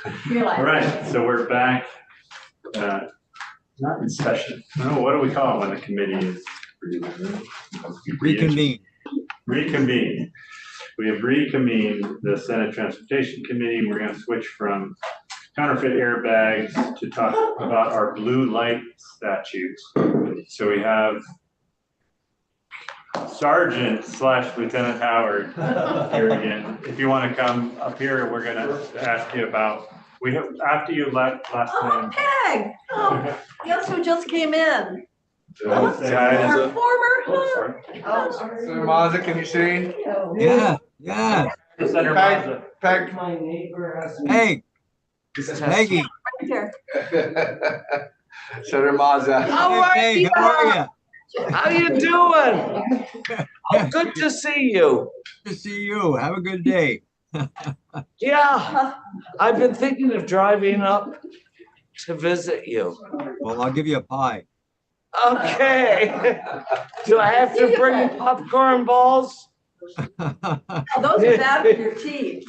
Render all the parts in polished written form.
All right, so we're back. Not in session. No, what do we call it when the committee is Reconvene. Reconvene. We have reconvened the Senate Transportation Committee. We're going to switch from counterfeit airbags to talk about our blue light statutes. So we have Sergeant / Lieutenant Howard here again. If you want to come up here, we're going to ask you about, after you left last time. Peg! Oh, guess who just came in? Say hi. Our former Senator Mazza, can you see? Yeah. Senator Peg, Mazza. Peg. My neighbor has me. Hey, Peggy. here. Senator Mazza. How are Hey, you? how are you? How you doing? Oh, good to see you. Good to see you. Have a good day. Yeah, I've been thinking of driving up to visit you. Well, I'll give you a pie. Okay. Do I have to bring popcorn balls? Oh, those are bad for your teeth.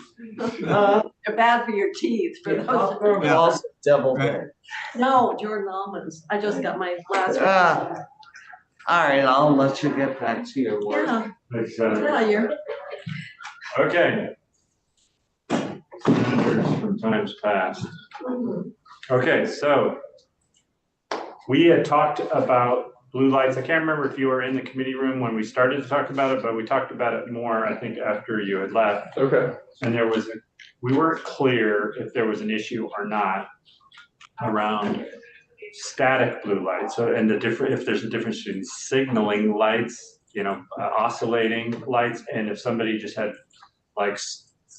Uh, They're bad for your teeth. For those. popcorn Yeah. balls, double Right. there. No, Jordan almonds. I just got my last one. All right, I'll let you get back to your work. Yeah, Thanks, Senator. yeah, you're. Okay. Senators from times past. Okay, so we had talked about blue lights. I can't remember if you were in the committee room when we started to talk about it, but we talked about it more, I think, after you had left. Okay. And we weren't clear if there was an issue or not around static blue lights. So, and if there's a difference between signaling lights, oscillating lights, and if somebody just had like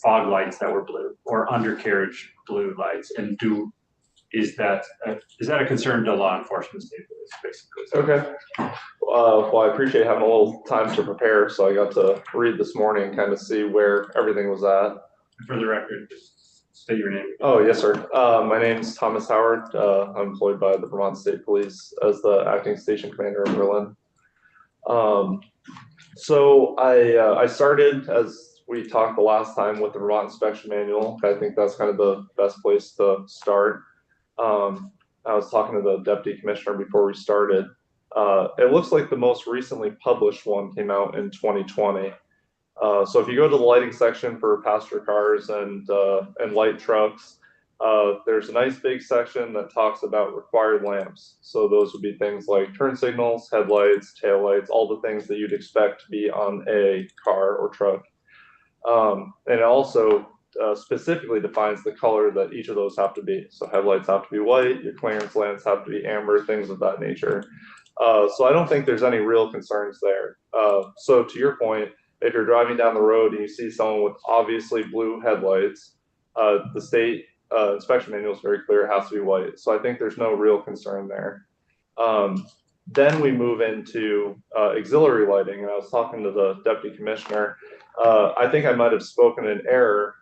fog lights that were blue or undercarriage blue lights, and is that a concern to law enforcement state police, basically? Okay. Well, I appreciate having a little time to prepare, so I got to read this morning and kind of see where everything was at. For the record, just state your name. Oh, yes, sir. My name's Thomas Howard. I'm employed by the Vermont State Police as the acting station commander in Berlin. So I started, as we talked the last time, with the Vermont Inspection Manual. I think that's kind of the best place to start. I was talking to the deputy commissioner before we started. It looks like the most recently published one came out in 2020. So if you go to the lighting section for passenger cars and light trucks, there's a nice big section that talks about required lamps. So those would be things like turn signals, headlights, taillights, all the things that you'd expect to be on a car or truck. And it also specifically defines the color that each of those have to be. So headlights have to be white, your clearance lamps have to be amber, things of that nature. So I don't think there's any real concerns there. So to your point, if you're driving down the road and you see someone with obviously blue headlights, the state inspection manual is very clear, it has to be white. So I think there's no real concern there. Then we move into auxiliary lighting, and I was talking to the deputy commissioner. I think I might have spoken in error.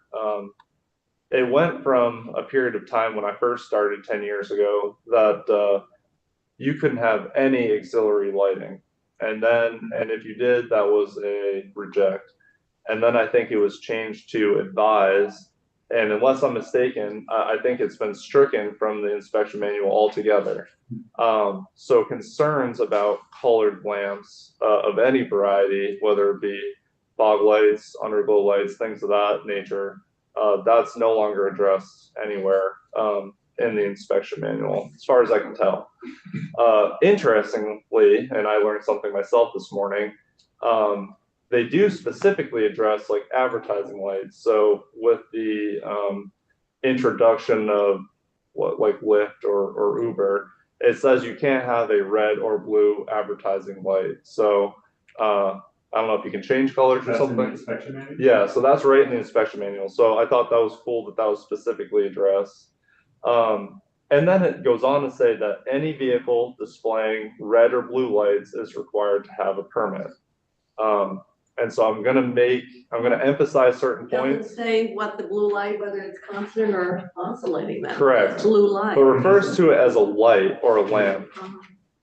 It went from a period of time when I first started 10 years ago that you couldn't have any auxiliary lighting. And if you did, that was a reject. And then I think it was changed to advise. And unless I'm mistaken, I think it's been stricken from the inspection manual altogether. So concerns about colored lamps of any variety, whether it be fog lights, underglow lights, things of that nature, that's no longer addressed anywhere in the inspection manual, as far as I can tell. Interestingly, and I learned something myself this morning, they do specifically address like advertising lights. So with the introduction of like Lyft or Uber, it says you can't have a red or blue advertising light. So I don't know if you can change colors or something. In the inspection manual? Yeah, so that's right in the inspection manual. So I thought that was cool that was specifically addressed. And then it goes on to say that any vehicle displaying red or blue lights is required to have a permit. And so I'm gonna emphasize certain points. Doesn't say what the blue light, whether it's constant or oscillating. That Correct. blue light. But refers to it as a light or a lamp.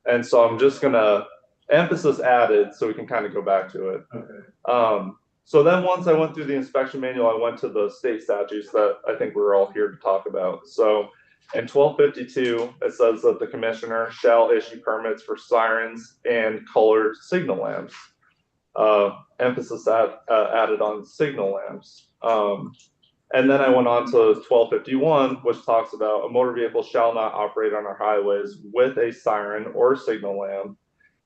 And so I'm just gonna emphasis added so we can kind of go back to it. Okay. So then once I went through the inspection manual, I went to the state statutes that I think we're all here to talk about. So in 1252, it says that the commissioner shall issue permits for sirens and colored signal lamps. Emphasis added on signal lamps. And then I went on to 1251, which talks about a motor vehicle shall not operate on our highways with a siren or signal lamp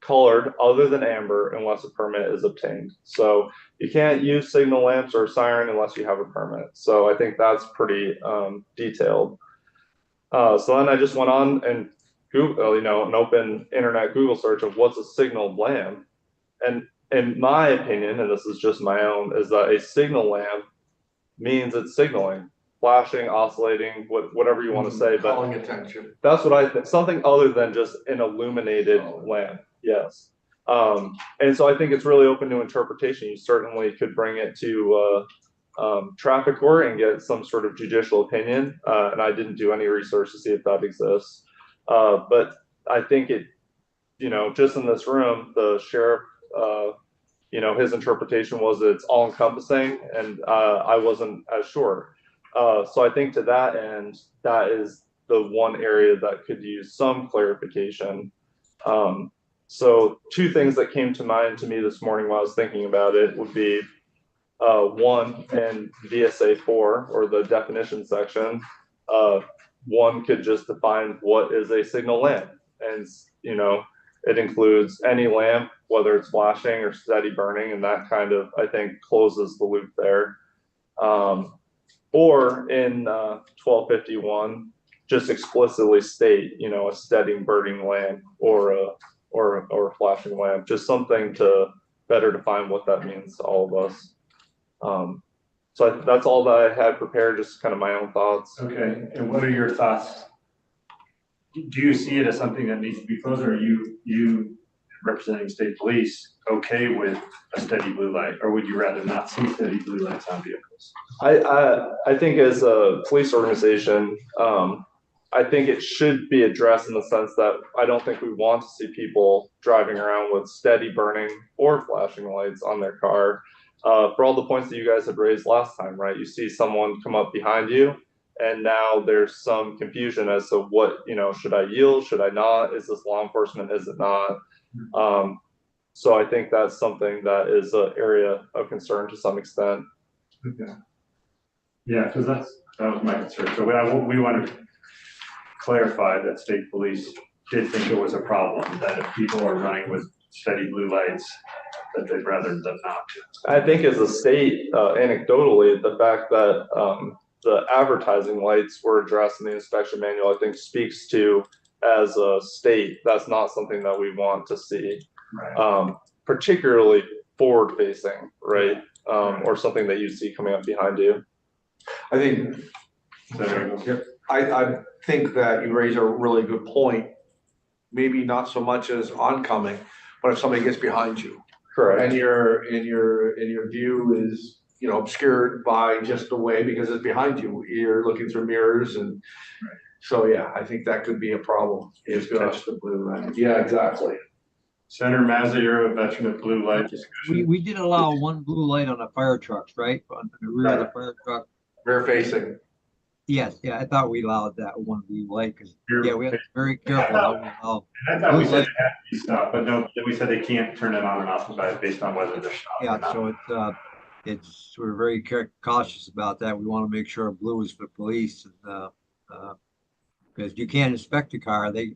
colored other than amber unless a permit is obtained. So you can't use signal lamps or siren unless you have a permit. So I think that's pretty detailed. So then I just went on and Google, an open internet Google search of what's a signal lamp. And in my opinion, and this is just my own, is that a signal lamp means it's signaling, flashing, oscillating, whatever you want to say. But Calling attention. that's what I think, something other than just an illuminated lamp. Yes. And so I think it's really open to interpretation. You certainly could bring it to traffic court and get some sort of judicial opinion. And I didn't do any research to see if that exists. But I think it, just in this room, the sheriff, his interpretation was it's all encompassing, and I wasn't as sure. So I think to that end, that is the one area that could use some clarification. So two things that came to mind to me this morning while I was thinking about it would be one, in VSA 4 or the definition section, one could just define what is a signal lamp, and it includes any lamp, whether it's flashing or steady burning, and that kind of, I think, closes the loop there. Or in 1251, just explicitly state, a steady burning lamp or a flashing lamp, just something to better define what that means to all of us. So that's all that I had prepared, just kind of my own thoughts. Okay, and what are your thoughts? Do you see it as something that needs to be closed, or are you representing state police okay with a steady blue light, or would you rather not see steady blue lights on vehicles? I think as a police organization, I think it should be addressed in the sense that I don't think we want to see people driving around with steady burning or flashing lights on their car. For all the points that you guys had raised last time, right? You see someone come up behind you, and now there's some confusion as to what, should I yield? Should I not? Is this law enforcement? Is it not? So I think that's something that is an area of concern to some extent. Okay. Yeah, because that was my concern. So we want to clarify that state police did think it was a problem, that if people are running with steady blue lights, that they'd rather them not. I think as a state, anecdotally, the fact that the advertising lights were addressed in the inspection manual, I think speaks to, as a state, that's not something that we want to see, Right. Particularly forward facing, right? Or something that you see coming up behind you. I think, So, I think that you raise a really good point. Maybe not so much as oncoming, but if somebody gets behind you Correct. and your view is, obscured by just the way, because it's behind you, you're looking through mirrors and so, yeah, I think that could be a problem. If touch the blue light. Yeah, exactly. Senator Mazza, you're a veteran of blue light discussion. We did allow one blue light on the fire trucks, right? On the rear of the fire truck. Rear facing. Yes, yeah, I thought we allowed that one blue light because, Rear yeah, we have to be very careful how we allow. I thought we blue said light. it had to be stopped, but no, we said they can't turn it on and off based on whether they're stopped or Yeah, not. so we're very cautious about that. We want to make sure blue is for police, and because you can't inspect the car. They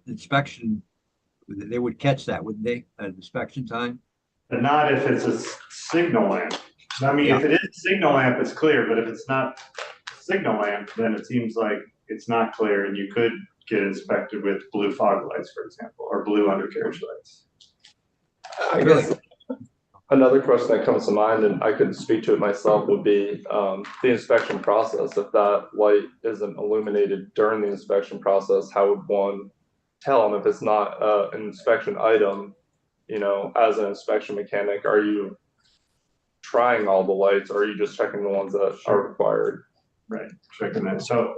would catch that, wouldn't they, at inspection time? But not if it's a signal lamp. I mean, if it is a signal lamp, it's clear, but if it's not a signal lamp, then it seems like it's not clear, and you could get inspected with blue fog lights, for example, or blue undercarriage lights. I guess another question that comes to mind, and I could speak to it myself, would be the inspection process. If that light isn't illuminated during the inspection process, how would one tell them if it's not an inspection item? As an inspection mechanic, are you trying all the lights, or are you just checking the ones that are required? Right, checking that. So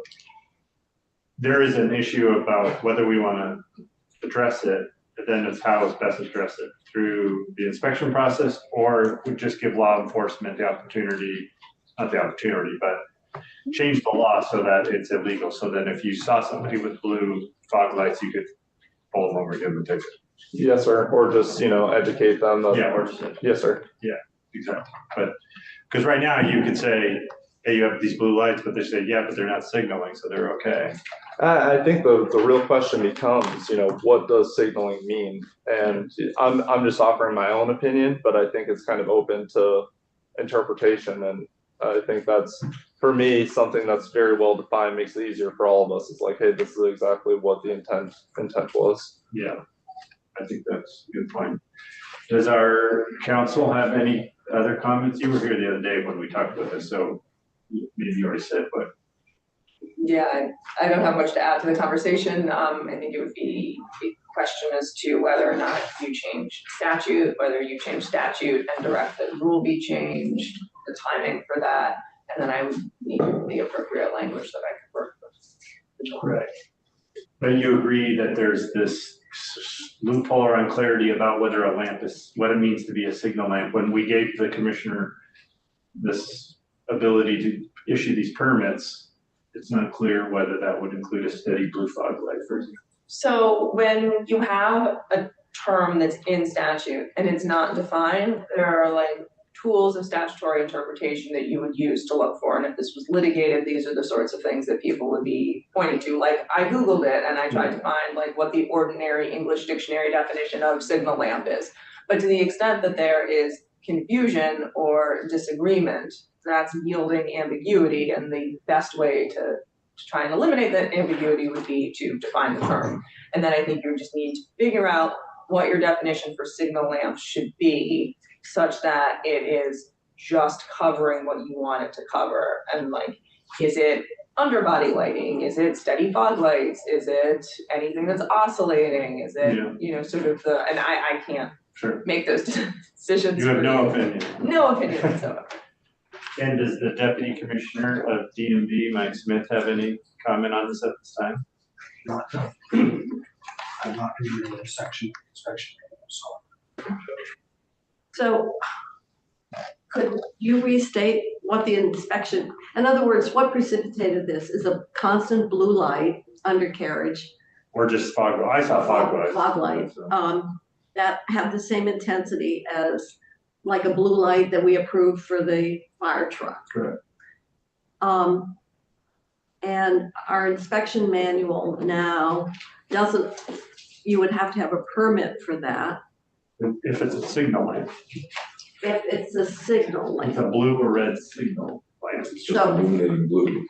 there is an issue about whether we want to address it then it's how it's best addressed it through the inspection process, or we just give law enforcement the opportunity, not the opportunity, but change the law so that it's illegal. So then if you saw somebody with blue fog lights, you could pull them over, give them a ticket. Yes, sir. Or just, educate them. That- Yeah, or just, Yes, sir. exactly. But, because right now you could say, hey, you have these blue lights, but they say, yeah, but they're not signaling, so they're okay. I think the real question becomes, what does signaling mean? And I'm just offering my own opinion, but I think it's kind of open to interpretation. And I think that's, for me, something that's very well defined, makes it easier for all of us. It's like, hey, this is exactly what the intent was. Yeah, I think that's a good point. Does our council have any other comments? You were here the other day when we talked about this, so maybe you already said, but. Yeah, I don't have much to add to the conversation. I think it would be a question as to whether or not you change statute, whether you change statute and direct that rule be changed, the timing for that, and then I would need the appropriate language that I could work with. Right. But you agree that there's this loophole or unclarity about whether a lamp is, what it means to be a signal lamp. When we gave the commissioner this ability to issue these permits, it's not clear whether that would include a steady blue fog light, for example. So when you have a term that's in statute and it's not defined, there are like tools of statutory interpretation that you would use to look for. And if this was litigated, these are the sorts of things that people would be pointing to. Like I Googled it and I tried to find like what the ordinary English dictionary definition of signal lamp is. But to the extent that there is confusion or disagreement, that's yielding ambiguity, and the best way to try and eliminate that ambiguity would be to define the term. And then I think you just need to figure out what your definition for signal lamp should be, such that it is just covering what you want it to cover. And like, is it underbody lighting? Is it steady fog lights? Is it anything that's oscillating? Is it, sort of and I can't Sure. make those decisions. You have no opinion. No opinion whatsoever. And does the deputy commissioner of DMV, Mike Smith, have any comment on this at this time? I'm not in the intersection inspection, so. So could you restate what the inspection, in other words, what precipitated this? Is a constant blue light undercarriage? Or just fog, I saw fog lights. Fog light, that have the same intensity as like a blue light that we approved for the fire truck. Correct. And our inspection manual now doesn't, you would have to have a permit for that. If it's a signal lamp, If it's a signal it's lamp. a blue or red signal lamp. So, Illuminating blue.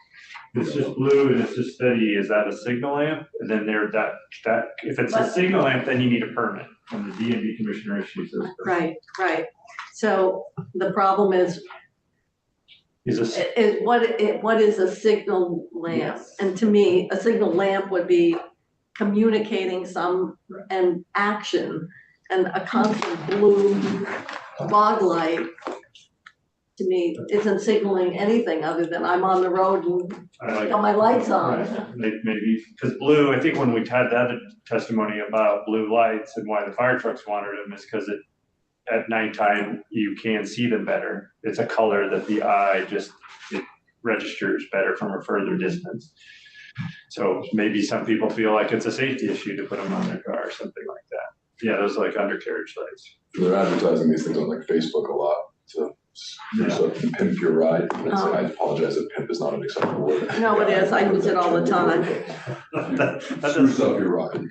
It's just blue and it's just steady, is that a signal lamp? And then there, that, if it's a But- signal lamp, then you need a permit, and the DMV commissioner issues those. permits. right. So the problem is what is a signal lamp? Yes. And to me, a signal lamp would be communicating an action, and a constant blue fog light to me isn't signaling anything other than I'm on the road and I like. got my lights on. Right. Maybe, because blue, I think when we had that testimony about blue lights and why the fire trucks wanted them is because at nighttime, you can see them better. It's a color that the eye it registers better from a further distance. So maybe some people feel like it's a safety issue to put them on their car or something like that. Yeah, those like undercarriage lights. They're advertising these things on like Facebook a lot to pimp your ride. And it's, I apologize if pimp is not an acceptable word. No, it is. I use it all the time. That Screws doesn't, up your ride.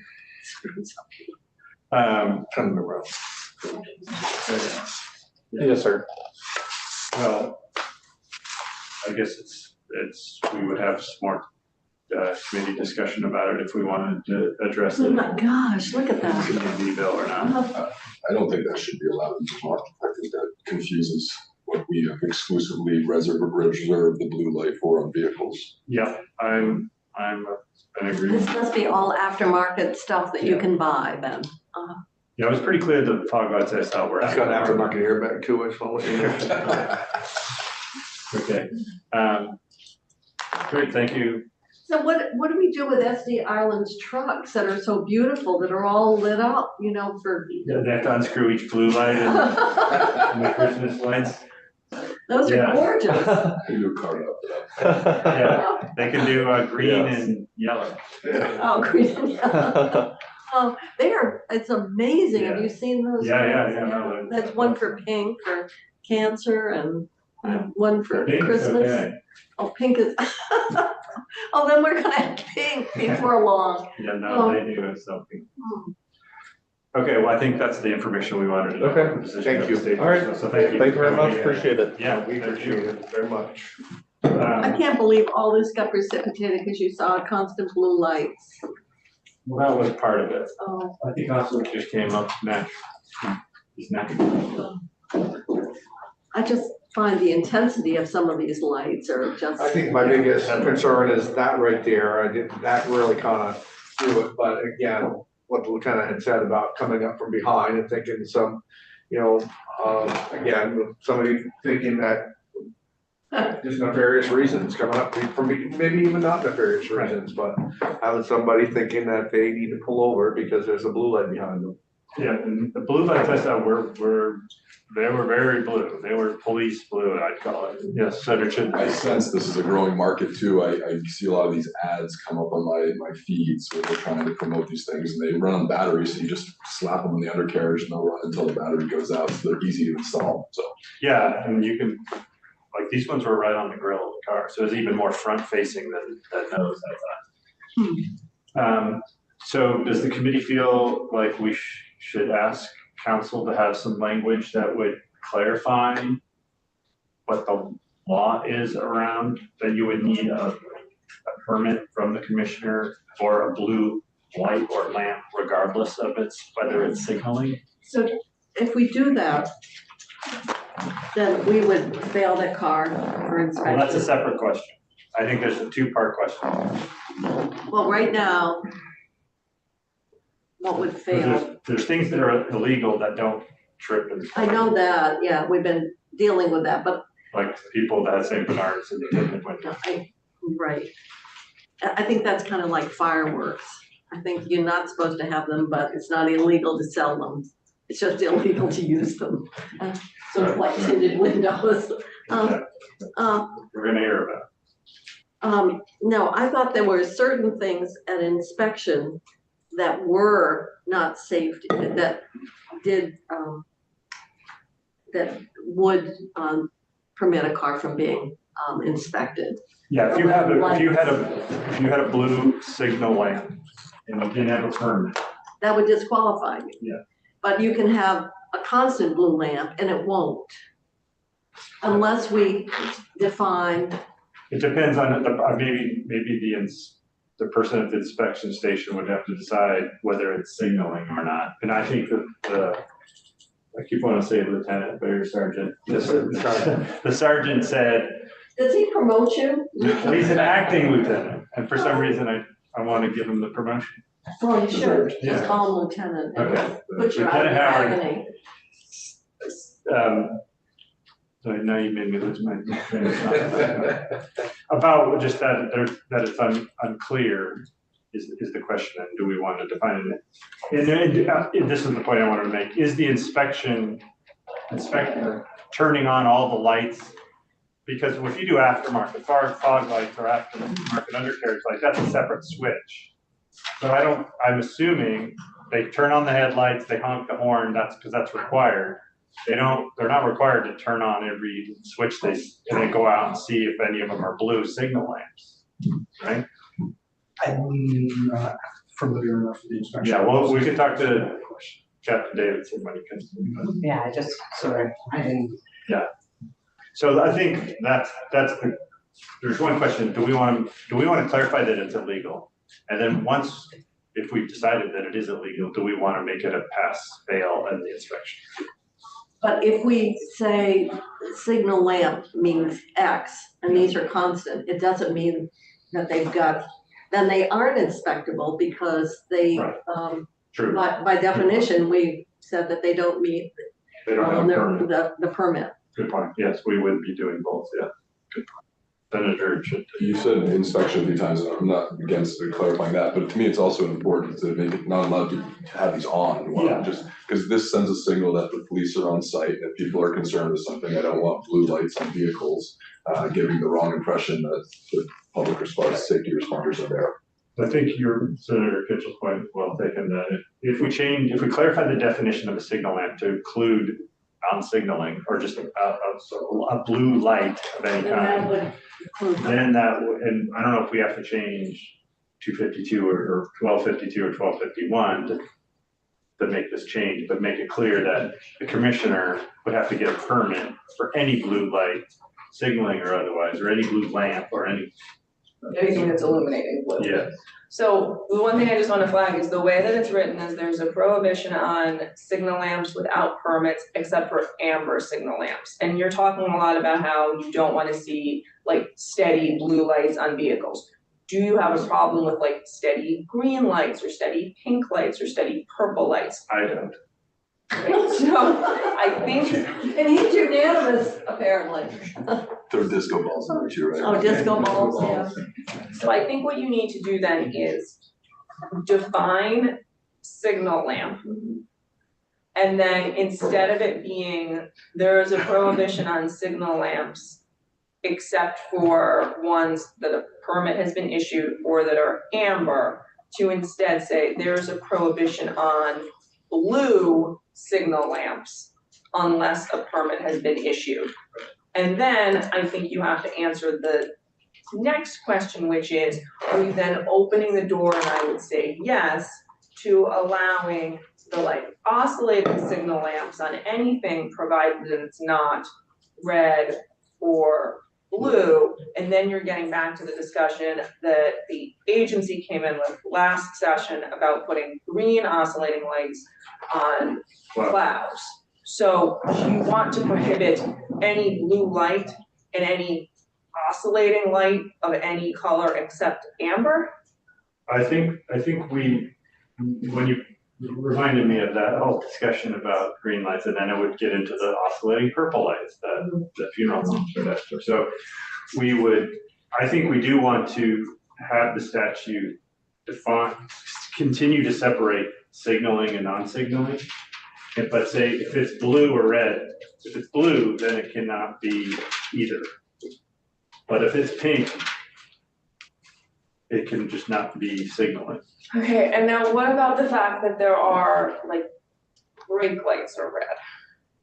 Turn them around. Yes, sir. well, I guess we would have some more committee discussion about it if we wanted to address Oh it. my gosh, look at that. Community bill or not. I don't think that should be allowed in the market. I think that confuses what we have exclusively reserved the blue light for on vehicles. Yeah, I'm in agreement. This must be all aftermarket stuff that you can buy then. Yeah, it was pretty clear the fog lights I saw were. It's got an aftermarket airbag too, I just want to let you know. Okay. Great, thank you. So what do we do with SD Island's trucks that are so beautiful, that are all lit up, you know, for? Yeah, they have to unscrew each blue light and the Christmas lights. Those are Yeah. gorgeous. They do a card out for that. Yeah, they can do green Yes. and yellow. Oh, green and yellow. Oh, it's amazing. Have you seen those? Yeah, ones? no, That's one for pink for cancer and Yeah. one for Pink's Christmas. okay. Oh, pink is, oh, then we're gonna have pink before long. Yeah, no, Oh. they do something. Hmm. Okay, well, I think that's the information we wanted to know. Okay. The position Thank of you. the state. All right. So thank you. Thank you very much, Yeah. appreciate it. Yeah, We appreciate it very much. I can't believe all this got precipitated because you saw constant blue lights. Well, that was part of it. Oh, I think also it just came up next. He's next. I just find the intensity of some of these lights are just. I think my biggest concern is that right there. That really kind of threw it, but again, what the lieutenant had said about coming up from behind and thinking some, you know, again, somebody thinking that just nefarious reasons coming up from, maybe even not nefarious reasons, but having somebody thinking that they need to pull over because there's a blue light behind them. Yeah, and the blue lights I saw they were very blue. They were police blue, I'd call it. Yes, so there should I be. sense this is a growing market too. I see a lot of these ads come up on my feeds where they're trying to promote these things and they run on batteries. So you just slap them in the undercarriage and they'll run until the battery goes out. So they're easy to install. So Yeah, and you can, like, these ones were right on the grill of the car, so it's even more front facing than those, I thought. So does the committee feel like we should ask council to have some language that would clarify what the law is around, that you would need a permit from the commissioner for a blue light or lamp, regardless of whether it's signaling? So if we do that, then we would fail the car for Well, inspection. that's a separate question. I think there's a two-part question. Well, right now, what would fail? There's things that are illegal that don't trip and. I know that, yeah, we've been dealing with that, but Like people that have St. Bernard's in the tinted window. right. I think that's kind of like fireworks. I think you're not supposed to have them, but it's not illegal to sell them. It's just illegal to use them. Sort of like tinted windows. We're gonna hear about No, I thought there were certain things at inspection that were not safe, that did, that would, permit a car from being, inspected. it. Yeah, if you had a blue signal lamp and you didn't have a permit, That would disqualify you. Yeah. But you can have a constant blue lamp and it won't. Unless we define, it depends on maybe the person at the inspection station would have to decide whether it's signaling or not. And I think that I keep wanting to say lieutenant, but you're sergeant. The sergeant said, does he promote you? he's an acting lieutenant, and for some reason I want to give him the promotion. Well, you should, Yeah. just call him lieutenant. and Okay. Put you out of Lieutenant Howard. agony. So now you made me lose my train of thought. About just that it's unclear is the question, and do we want to define it? And this is the point I wanted to make, is the inspector turning on all the lights? Because if you do aftermarket fog lights or aftermarket undercarriage lights, that's a separate switch. So I'm assuming they turn on the headlights, they honk the horn, because that's required. They're not required to turn on every switch and then go out and see if any of them are blue signal lamps, right? I'm not familiar enough with the inspection. Yeah, well, we could talk to Captain Davidson when he comes. Yeah, I just, sorry, I didn't. So I think there's one question, do we want to clarify that it's illegal? And then if we've decided that it is illegal, do we want to make it a pass-fail at the inspection? But if we say signal lamp means X and these are constant, it doesn't mean that then they aren't inspectable because they, Right. True. by definition, we said that they don't meet They don't have a permit. the permit. Good point. Yes, we would be doing both, yeah. Good point. Senator should. You said inspection a few times, and I'm not against clarifying that, but to me, it's also important to make it not allowed to have these on. You want Yeah. just, because this sends a signal that the police are on site, and if people are concerned with something, I don't want blue lights on vehicles, giving the wrong impression that the public response, safety responders are there. I think your Senator Kitchell's point is well taken, that if we clarify the definition of a signal lamp to include non-signaling or just a blue light of any And that kind, would include. then and I don't know if we have to change 252 or 1252 or 1251 to make this change, but make it clear that the commissioner would have to get a permit for any blue light, signaling or otherwise, or any blue lamp or Anything that's illuminating blue. yeah. So the one thing I just want to flag is the way that it's written is there's a prohibition on signal lamps without permits except for amber signal lamps. And you're talking a lot about how you don't want to see like steady blue lights on vehicles. Do you have a problem with like steady green lights or steady pink lights or steady purple lights? I don't. So I think, And he's unanimous, apparently. Throw disco balls in there too, right? Oh, disco balls, yeah. so I think what you need to do then is define signal lamp. And then instead of it being, there is a prohibition on signal lamps except for ones that a permit has been issued or that are amber, to instead say there's a prohibition on blue signal lamps unless a permit has been issued. And then I think you have to answer the next question, which is, are you then opening the door, and I would say yes, to allowing the like oscillating signal lamps on anything provided that it's not red or blue, and then you're getting back to the discussion that the agency came in with last session about putting green oscillating lights on clouds. So do you want to prohibit any blue light and any oscillating light of any color except amber? I think when you reminded me of that whole discussion about green lights, and then it would get into the oscillating purple lights that the funeral homes are after. So I think we do want to have the statute continue to separate signaling and non-signaling. But say if it's blue or red, if it's blue, then it cannot be either. But if it's pink, it can just not be signaling. Okay, and now what about the fact that there are like brake lights are red?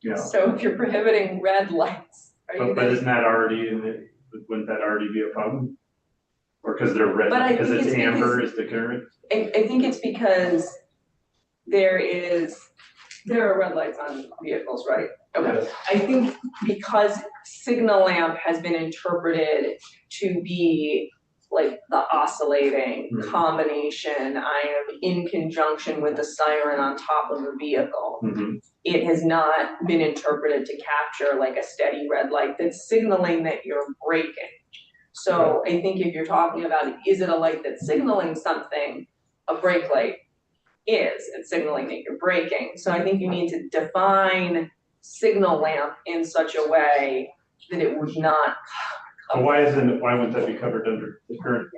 You know, So if you're prohibiting red lights, are you but then? isn't that already in it? Wouldn't that already be a problem? Or because they're red, But I because think it's it's amber is the current? I think it's because there are red lights on vehicles, right? Okay, I think because signal lamp has been interpreted to be like the oscillating Mhm. combination, I am in conjunction with the siren on top of the vehicle. Mhm. It has not been interpreted to capture like a steady red light that's signaling that you're braking. So I think if you're talking about, is it a light that's signaling something, a brake light is, it's signaling that you're braking. So I think you need to define signal lamp in such a way that it would not. But why wouldn't that be covered under the current?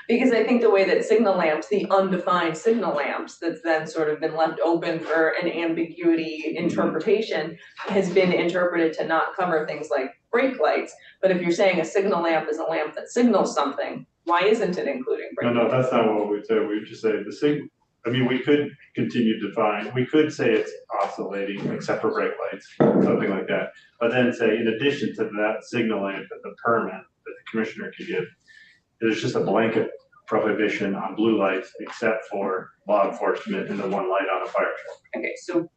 Because I think the way that signal lamps, the undefined signal lamps, that's then sort of been left open for an ambiguity interpretation, has been interpreted to not cover things like brake lights. But if you're saying a signal lamp is a lamp that signals something, why isn't it including brake No, lights? that's not what we'd say. We'd just say we could continue to define, we could say it's oscillating except for brake lights, something like that. But then say, in addition to that signal lamp and the permit that the commissioner could give, there's just a blanket prohibition on blue lights except for law enforcement and the one light on a fire truck. Okay, so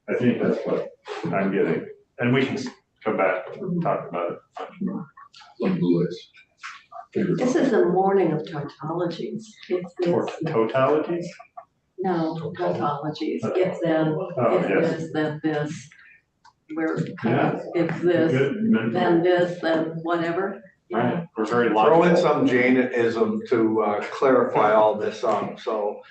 I think that's what I'm getting. And we can come back and talk about it. Like blue lights. This is a morning of tautologies. For It's, totalities? no, tautologies. If then, Oh, if yes. this, then this. We're kind Yeah. of, if this, Good. then this, then whatever. Right, we're very Throw in logical. some Jainism to clarify all this, so,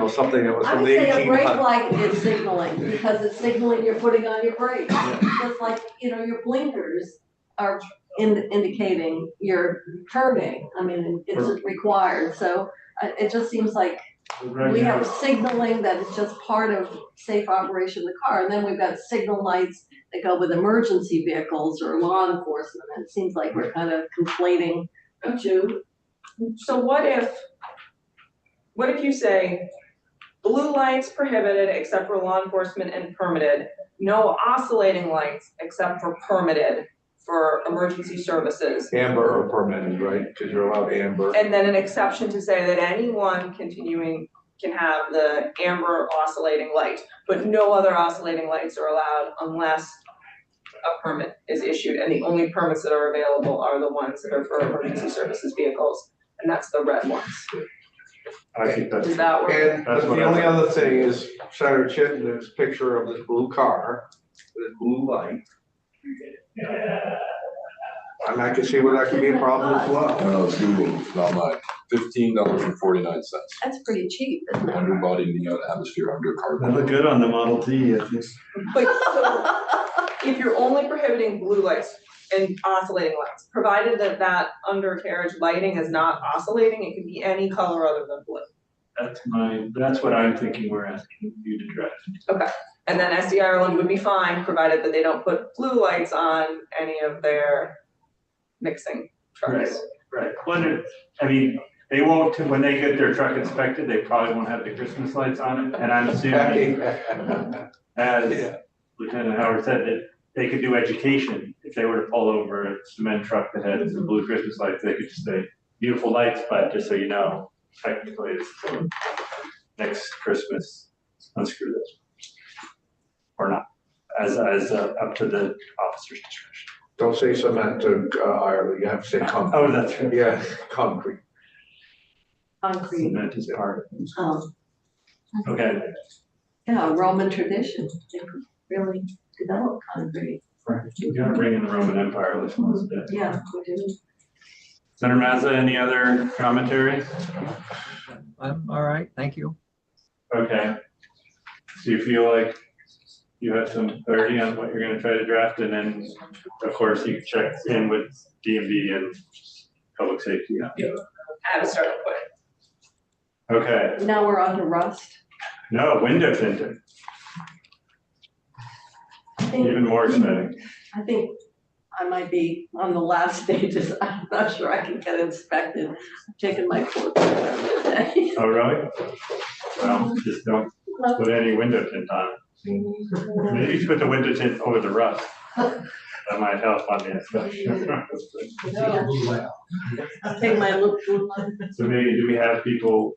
something that was I from would the say a brake 1800s. light is signaling, because it's signaling you're putting on your brakes. Just like, your blinkers are indicating you're turning. I mean, it's required, so it just seems like Right we now, have signaling that it's just part of safe operation of the car, and then we've got signal lights that go with emergency vehicles or law enforcement, and it seems like we're kind of conflating the two. So what if you say, blue lights prohibited except for law enforcement and permitted, no oscillating lights except for permitted for emergency services. Amber or permitted, right? Because you're allowed amber. And then an exception to say that anyone continuing can have the amber oscillating light, but no other oscillating lights are allowed unless a permit is issued, and the only permits that are available are the ones that are for emergency services vehicles, and that's the red ones. I think that's. Does that work? And That's what the I only thought. other thing is Senator Chittenden's picture of this blue car, with this blue light. And I can see where that could be a problem as I well. don't know, it's Google, not mine. $15.49. That's pretty cheap, isn't it? Underbody neon atmosphere They undercarbon. look good on the Model T, I think. But so, if you're only prohibiting blue lights and oscillating lights, provided that that undercarriage lighting is not oscillating, it can be any color other than blue. That's what I'm thinking we're asking you to draft. And then SD Ireland would be fine, provided that they don't put blue lights on any of their mixing trucks. Right. I mean, they won't, when they get their truck inspected, they probably won't have the Christmas lights on it, and I'm assuming, as Lieutenant Howard said, that they could do education. If they were to pull over a cement truck that had some blue Christmas lights, they could just say, beautiful lights, but just so you know, technically it's next Christmas, unscrew this. Or not, as up to the officer's discretion. Don't say cement to Ireland, you have to say concrete. Oh, that's right. Yeah, concrete. Concrete. Cement is part. Okay, Yeah, Roman tradition, they could really develop concrete. you gotta bring in the Roman Empire, let's do that. Yeah, we do. Senator Mazza, any other commentary? I'm all right, thank you. Okay. So you feel like you have some clarity on what you're gonna try to draft, and then, of course, you can check in with DMV and public safety. I have a starting point. Okay, Now we're on to rust. no, window tinting, even more exciting. I think I might be on the last stages. I'm not sure I can get inspected. I'm taking my course. Oh, really? Well, just don't put any window tint on it. Maybe you should put the window tint over the rust. That might help on the inspection. Take my look. So maybe, do we have people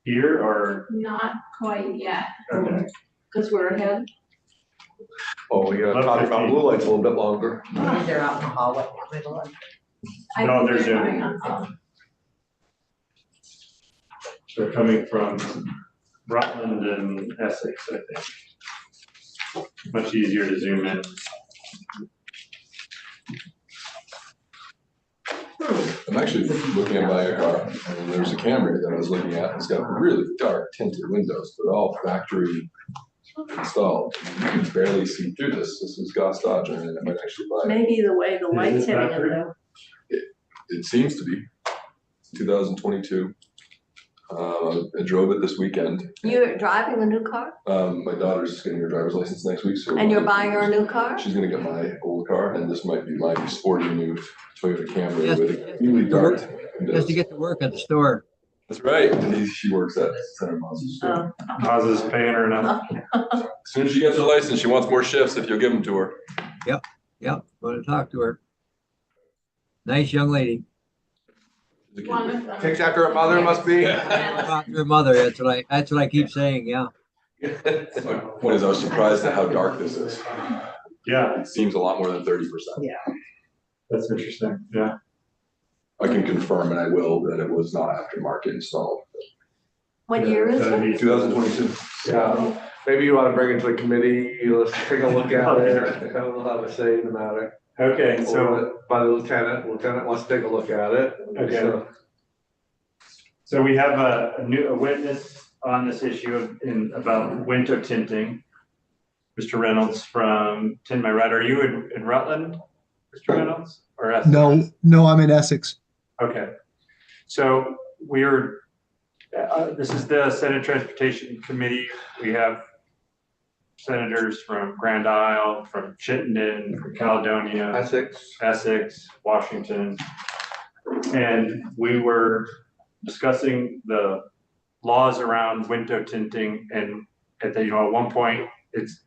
here or? Not quite yet. Okay. Because we're ahead. Oh, we gotta talk about blue lights a little bit longer. They're out in the hallway. I No, think they're they're coming Zooming. on. They're coming from Rutland and Essex, I think. Much easier to zoom in. I'm actually looking at buying a car, and there's a Camry that I was looking at, it's got really dark tinted windows, but all factory installed. You can barely see through this. This is Goss Dodge, and I might actually buy it. Maybe the way the light's hitting it though. It seems to be 2022. I drove it this weekend. You're driving a new car My daughter's getting her driver's license next week, so. and you're buying her a new car? She's gonna get my old car, and this might be my sporty new Toyota Camry Yes, with a really dark. Just windows. to get to work at the store. That's right, and she works at Center Mazda store. Oh, Mazda's paying her enough. As soon as she gets her license, she wants more shifts if you'll give them to her. Yep, going to talk to her. Nice young lady. One of them. Takes after her mother, must be. Talk to her mother, that's what I keep saying, yeah. My point is, I was surprised at how dark this is. Yeah, It seems a lot more than 30%. that's interesting, yeah. I can confirm, and I will, that it was not aftermarket installed. what year is That'd it? be- 2022. Yeah, maybe you ought to bring it to the committee, let's take a look at it, I don't know how to say in the matter. Okay, so, So, by the lieutenant wants to take a look at it. Okay. So, so we have a witness on this issue about window tinting. Mr. Reynolds from Tin My Red, are you in Rutland? Mr. Reynolds, or Essex? No, I'm in Essex. Okay, so this is the Senate Transportation Committee. We have senators from Grand Isle, from Chittenden, from Caledonia, Essex, Washington. And we were discussing the laws around window tinting, and at one point it's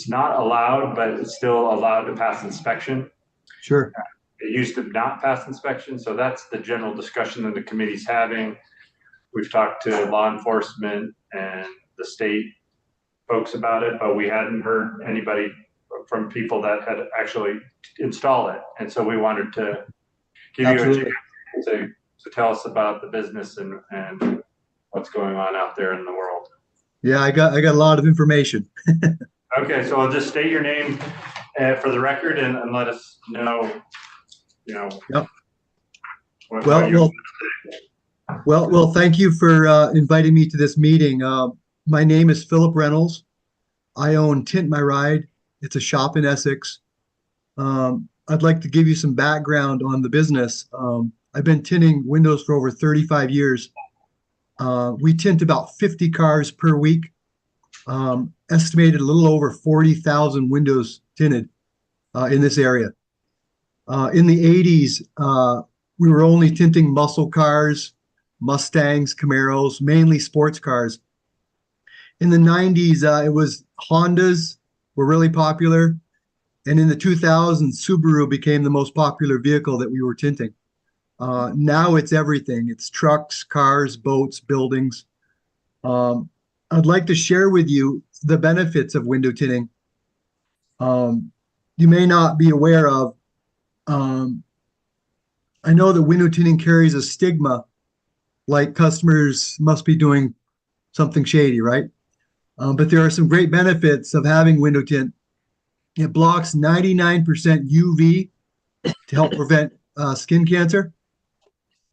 not allowed, but it's still allowed to pass inspection. Sure. It used to not pass inspection, so that's the general discussion that the committee's having. We've talked to law enforcement and the state folks about it, but we hadn't heard anybody from people that had actually installed it. And so we wanted to give you a chance to tell us about the business and what's going on out there in the world. Yeah, I got a lot of information. Okay, so I'll just state your name for the record and let us know, Yep. what Well, thank you for inviting me to this meeting. My name is Philip Reynolds. I own Tint My Ride. It's a shop in Essex. I'd like to give you some background on the business. I've been tinting windows for over 35 years. We tint about 50 cars per week. Estimated a little over 40,000 windows tinted in this area. In the 80s, we were only tinting muscle cars, Mustangs, Camaros, mainly sports cars. In the 90s, it was Hondas were really popular. And in the 2000s, Subaru became the most popular vehicle that we were tinting. Now it's everything. It's trucks, cars, boats, buildings. I'd like to share with you the benefits of window tinting. You may not be aware of. I know that window tinting carries a stigma, like customers must be doing something shady, right? But there are some great benefits of having window tint. It blocks 99% UV to help prevent skin cancer.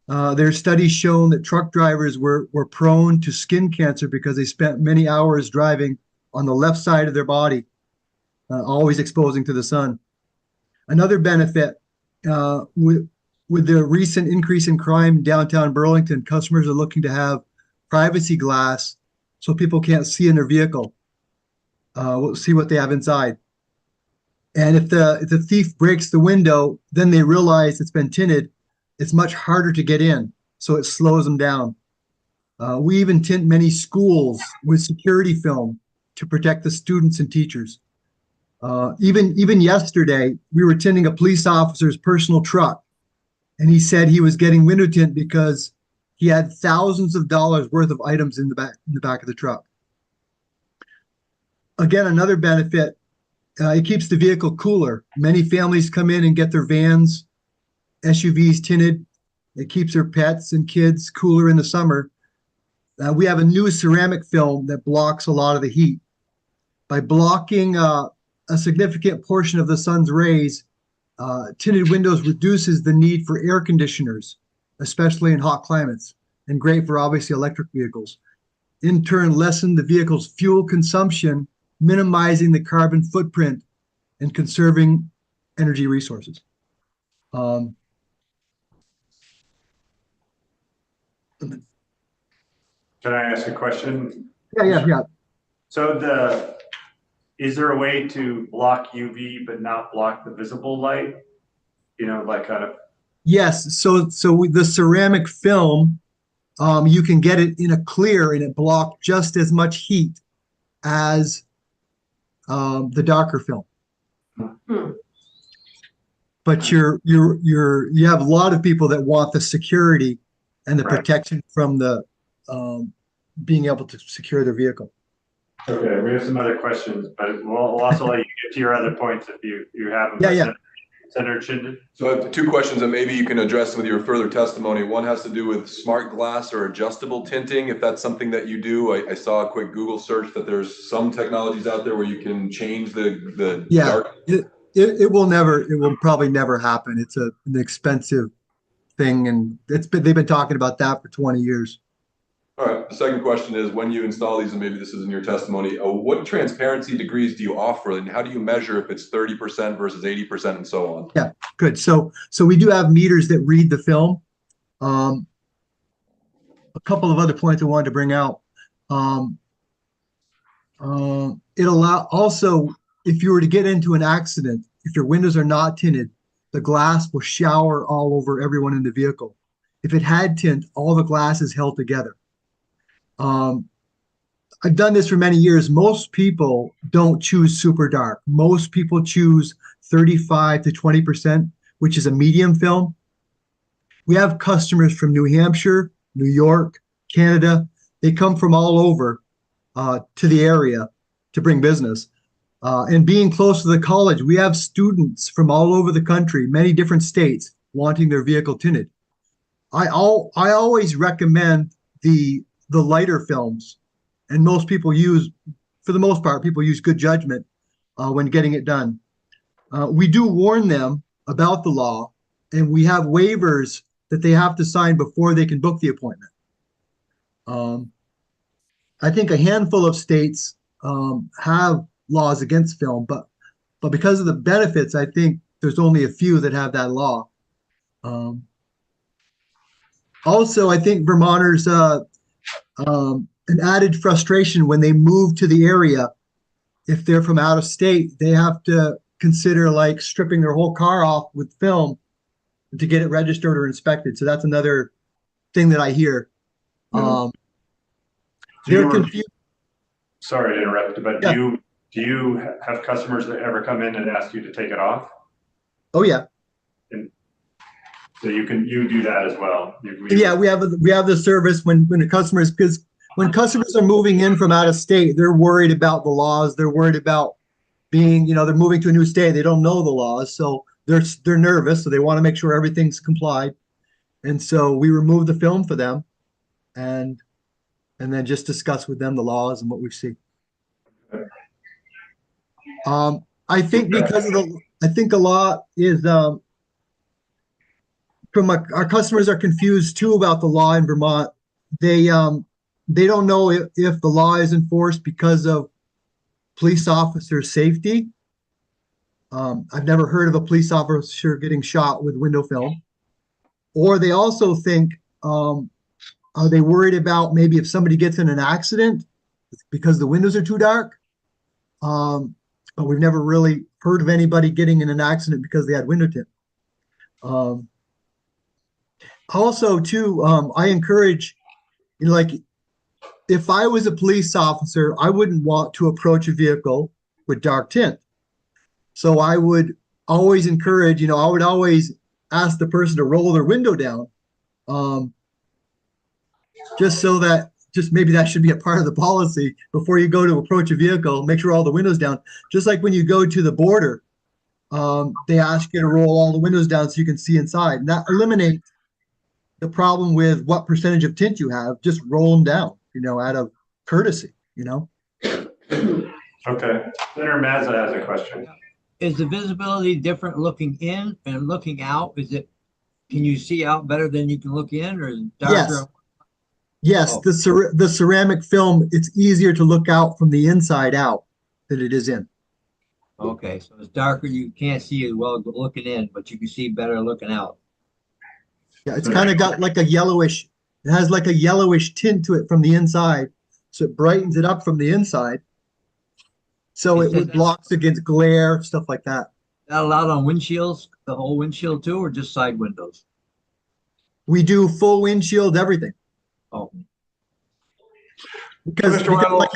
There's studies shown that truck drivers were prone to skin cancer because they spent many hours driving on the left side of their body, always exposing to the sun. Another benefit, with the recent increase in crime in downtown Burlington, customers are looking to have privacy glass so people can't see in their vehicle, see what they have inside. And if the thief breaks the window, then they realize it's been tinted. It's much harder to get in, so it slows them down. We even tint many schools with security film to protect the students and teachers. Even yesterday, we were tinting a police officer's personal truck, and he said he was getting window tint because he had thousands of dollars worth of items in the back of the truck. Again, another benefit, it keeps the vehicle cooler. Many families come in and get their vans, SUVs tinted. It keeps their pets and kids cooler in the summer. We have a new ceramic film that blocks a lot of the heat. By blocking a significant portion of the sun's rays, tinted windows reduces the need for air conditioners, especially in hot climates, and great for obviously electric vehicles. In turn, lessen the vehicle's fuel consumption, minimizing the carbon footprint and conserving energy resources. Can I ask a question? Yeah. So is there a way to block UV but not block the visible light? Like kind of. Yes. So with the ceramic film, you can get it in a clear, and it blocks just as much heat as the darker film. But you have a lot of people that want the security and the protection from the being able to secure their vehicle. Okay, we have some other questions, but we'll also let you get to your other points if you have them. Yeah. Senator Chittenden. So I have two questions that maybe you can address with your further testimony. One has to do with smart glass or adjustable tinting, if that's something that you do. I saw a quick Google search that there's some technologies out there where you can change the dark. It will probably never happen. It's an expensive thing, and they've been talking about that for 20 years. All right, the second question is, when you install these, and maybe this is in your testimony, what transparency degrees do you offer, and how do you measure if it's 30% versus 80% and so on? Yeah, good. So we do have meters that read the film. A couple of other points I wanted to bring out. It also, if you were to get into an accident, if your windows are not tinted, the glass will shower all over everyone in the vehicle. If it had tint, all the glass is held together. I've done this for many years. Most people don't choose super dark. Most people choose 35 to 20%, which is a medium film. We have customers from New Hampshire, New York, Canada. They come from all over to the area to bring business. And being close to the college, we have students from all over the country, many different states, wanting their vehicle tinted. I always recommend the lighter films, and most people use, for the most part, people use good judgment when getting it done. We do warn them about the law, and we have waivers that they have to sign before they can book the appointment. I think a handful of states have laws against film, but because of the benefits, I think there's only a few that have that law. Also, I think Vermonters an added frustration when they move to the area. If they're from out of state, they have to consider like stripping their whole car off with film to get it registered or inspected. So that's another thing that I hear. They're confused. Sorry to interrupt, but Yeah. do you have customers that ever come in and ask you to take it off? Oh yeah, So you do that as well? yeah. We have the service when the customers, because when customers are moving in from out of state, they're worried about the laws. They're worried about being, they're moving to a new state. They don't know the laws, so they're nervous. So they want to make sure everything's complied, and so we remove the film for them, and then just discuss with them the laws and what we see. I think because of I think a lot is from our customers are confused too about the law in Vermont. They don't know if the law is enforced because of police officer safety. I've never heard of a police officer getting shot with window film. Or they also think, are they worried about maybe if somebody gets in an accident because the windows are too dark? But we've never really heard of anybody getting in an accident because they had window tint. Also, too, I encourage, like, if I was a police officer, I wouldn't want to approach a vehicle with dark tint. So I would always encourage, I would always ask the person to roll their window down. Just maybe that should be a part of the policy before you go to approach a vehicle, make sure all the windows down. Just like when you go to the border, they ask you to roll all the windows down so you can see inside. And that eliminates the problem with what percentage of tint you have. Just roll them down, out of courtesy, Okay. Senator Mazza has a question. Is the visibility different looking in and looking out? Can you see out better than you can look in, or is it darker? Yes, Oh. the ceramic film, it's easier to look out from the inside out than it is in. Okay, so it's darker. You can't see as well looking in, but you can see better looking out. Yeah, it's kind of got like it has like a yellowish tint to it from the inside. So it brightens it up from the inside. So it blocks against glare, stuff like that. That allowed on windshields, the whole windshield too, or just side windows? We do full windshield, everything. Oh, Because Mr. Reynolds.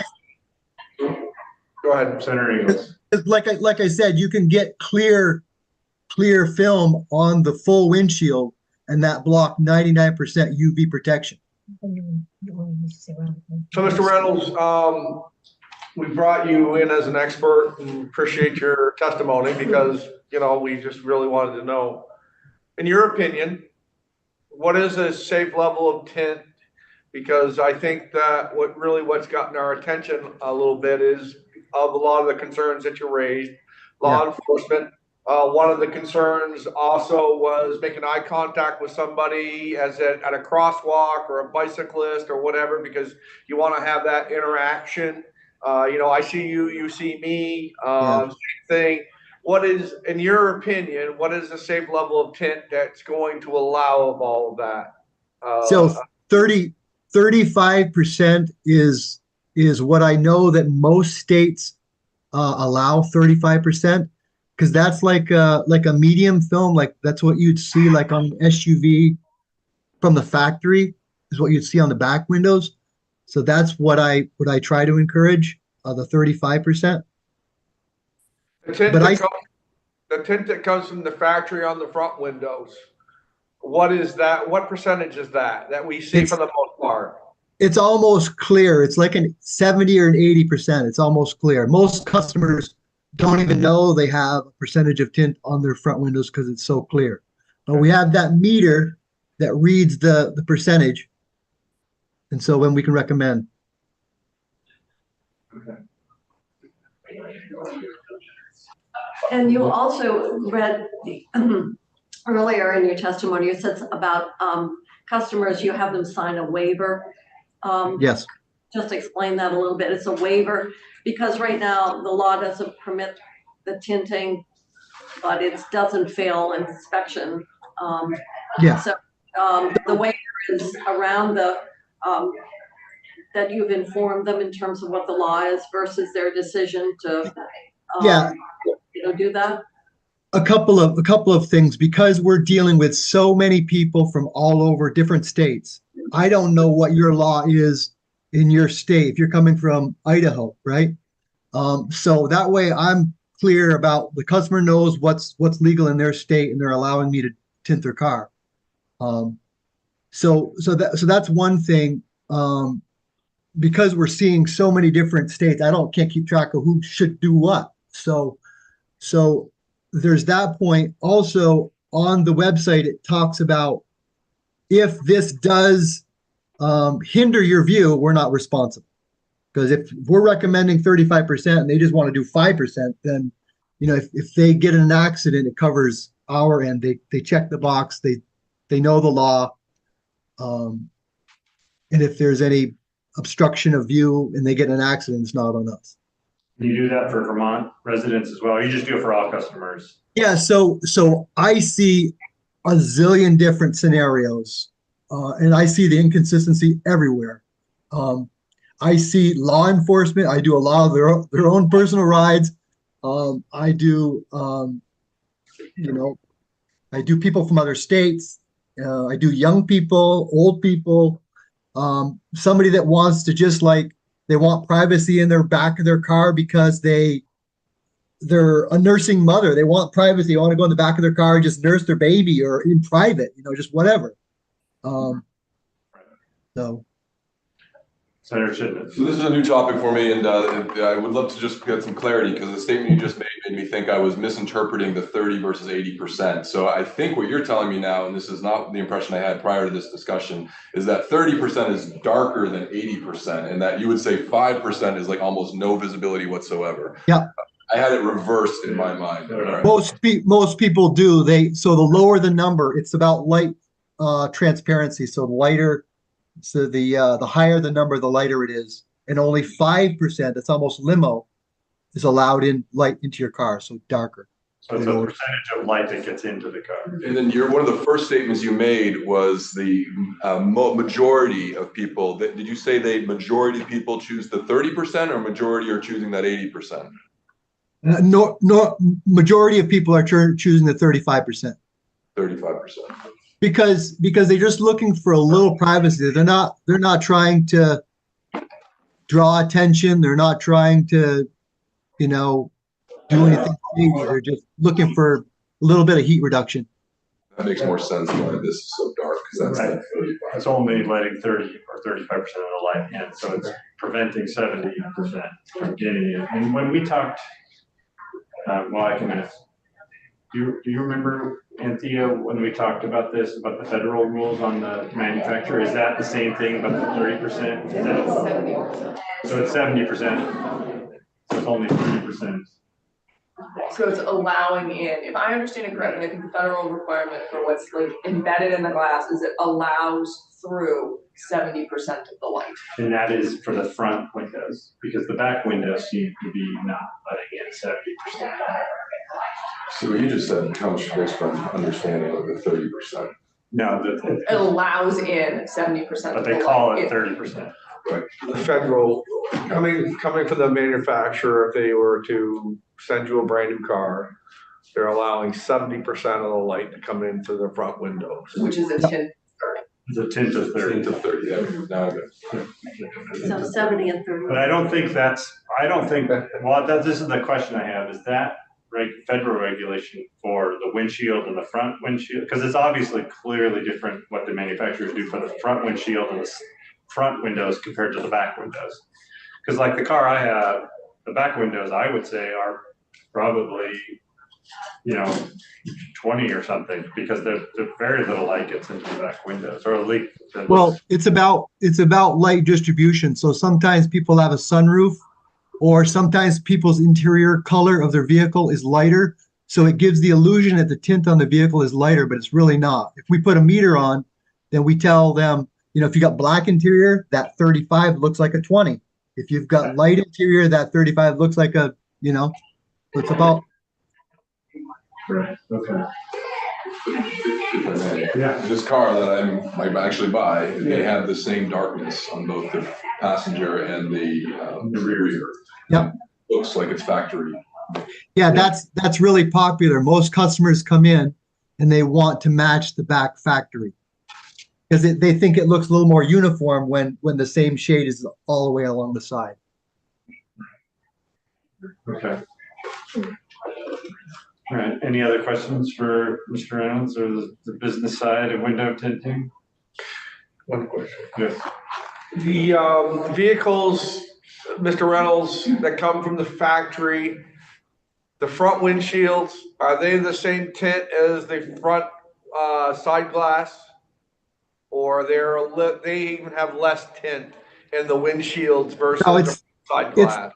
Go ahead. Senator Eagles. like I said, you can get clear film on the full windshield, and that block 99% UV protection. So, Mr. Reynolds, we brought you in as an expert and appreciate your testimony because, we just really wanted to know, in your opinion, what is a safe level of tint? Because I think that what's gotten our attention a little bit is of a lot of the concerns that you raised, law enforcement, One of the concerns also was making eye contact with somebody at a crosswalk or a bicyclist or whatever, because you want to have that interaction. I see you, you see me, same thing. What is, in your opinion, what is the safe level of tint that's going to allow of all of that? So 35% is what I know that most states allow 35%, because that's like a medium film, like that's what you'd see like on an SUV from the factory is what you'd see on the back windows. So that's what I try to encourage, the 35%. The tint But that the tint that comes from the factory on the front windows, what is that? What percentage is that we see for the most part? It's almost clear. It's like a 70 or an 80%. It's almost clear. Most customers don't even know they have a percentage of tint on their front windows because it's so clear. But we have that meter that reads the percentage. And so when we can recommend. And you also read earlier in your testimony, you said about customers, you have them sign a waiver. Yes. Just explain that a little bit. It's a waiver because right now the law doesn't permit the tinting, but it doesn't fail inspection. Yeah. So the waiver is around the that you've informed them in terms of what the law is versus their decision to do that. A couple of things, because we're dealing with so many people from all over different states. I don't know what your law is in your state if you're coming from Idaho, right? So that way I'm clear about the customer knows what's legal in their state and they're allowing me to tint their car. So that's one thing. Because we're seeing so many different states, can't keep track of who should do what. So there's that point. Also on the website, it talks about if this does hinder your view, we're not responsible. Because if we're recommending 35% and they just want to do 5%, then, if they get in an accident, it covers our end. They check the box, they know the law. And if there's any obstruction of view and they get in an accident, it's not on us. Can you do that for Vermont residents as well? Or you just do it for all customers? Yeah, so I see a zillion different scenarios, and I see the inconsistency everywhere. I see law enforcement. I do a lot of their own personal rides. I do, I do people from other states. I do young people, old people. Somebody that wants to just they want privacy in their back of their car because they're a nursing mother. They want privacy. They want to go in the back of their car and just nurse their baby or in private, just whatever. Senator Shipman. So this is a new topic for me, and I would love to just get some clarity because the statement you just made me think I was misinterpreting the 30 versus 80%. So I think what you're telling me now, and this is not the impression I had prior to this discussion, is that 30% is darker than 80%, and that you would say 5% is like almost no visibility whatsoever. Yeah. I had it reversed in my mind. Right. Most people do. So the lower the number, it's about light transparency. So lighter. So the higher the number, the lighter it is, and only 5%. That's almost limo, is allowed in light into your car. So darker. So it's a percentage of light that gets into the car. And then one of the first statements you made was the majority of people. Did you say majority of people choose the 30% or majority are choosing that 80%? No, majority of people are choosing the 35%. 35%. Because they're just looking for a little privacy. They're not trying to draw attention. They're not trying to, do anything shady. They're just looking for a little bit of heat reduction. That makes more sense why this is so dark, because that's right. 35. It's only letting 30 or 35% of the light in, so it's preventing 70% from getting in. And when we talked, I can ask. Do you remember, Anthea, when we talked about this, about the federal rules on the manufacturer? Is that the same thing about the 30%? 70%. So it's 70%. So it's only 30%. So it's allowing in, if I understand it correctly, I think the federal requirement for what's like embedded in the glass is it allows through 70% of the light. And that is for the front windows, because the back windows seem to be not letting in 70%. So what you just said comes based on understanding of the 30%. No, It allows in 70% but of the they light. call it 30%. The federal, coming from the manufacturer, if they were to send you a brand new car, they're allowing 70% of the light to come into the front windows. Which is a tint. It's a tint of 30. To 30, yeah, now I got it. So 70 and 30. But I don't think, well, this is the question I have, is that federal regulation for the windshield and the front windshield? Because it's obviously clearly different what the manufacturers do for the front windshield and the front windows compared to the back windows. Because like the car I have, the back windows, I would say are probably, 20 or something, because there's very little light gets into the back windows, or at least. Well, it's about light distribution. So sometimes people have a sunroof, or sometimes people's interior color of their vehicle is lighter. So it gives the illusion that the tint on the vehicle is lighter, but it's really not. If we put a meter on, then we tell them, if you got black interior, that 35 looks like a 20. If you've got light interior, that 35 looks like a, it's about. Right, okay. If I may. Yeah. This car that I might actually buy, they have the same darkness on both the passenger and the rear. Yep. Looks like it's factory. Yeah, that's really popular. Most customers come in and they want to match the back factory, because they think it looks a little more uniform when the same shade is all the way along the side. Okay. All right, any other questions for Mr. Reynolds or the business side of window tinting? One question. Yes. The vehicles, Mr. Reynolds, that come from the factory, the front windshields, are they the same tint as the front side glass? Or they even have less tint in the windshields versus No, the side glass?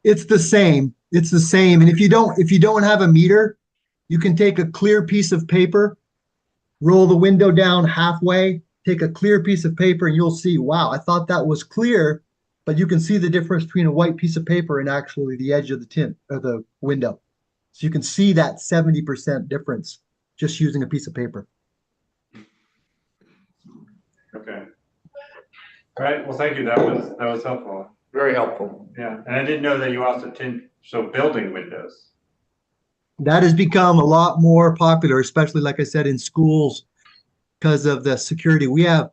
It's the same. It's the same. And if you don't have a meter, you can take a clear piece of paper, roll the window down halfway, take a clear piece of paper, and you'll see, wow, I thought that was clear, but you can see the difference between a white piece of paper and actually the edge of the tint of the window. So you can see that 70% difference just using a piece of paper. Okay. All right, well, thank you. That was helpful. Very helpful. Yeah, and I didn't know that you also tint, building windows. That has become a lot more popular, especially like I said, in schools, because of the security. We have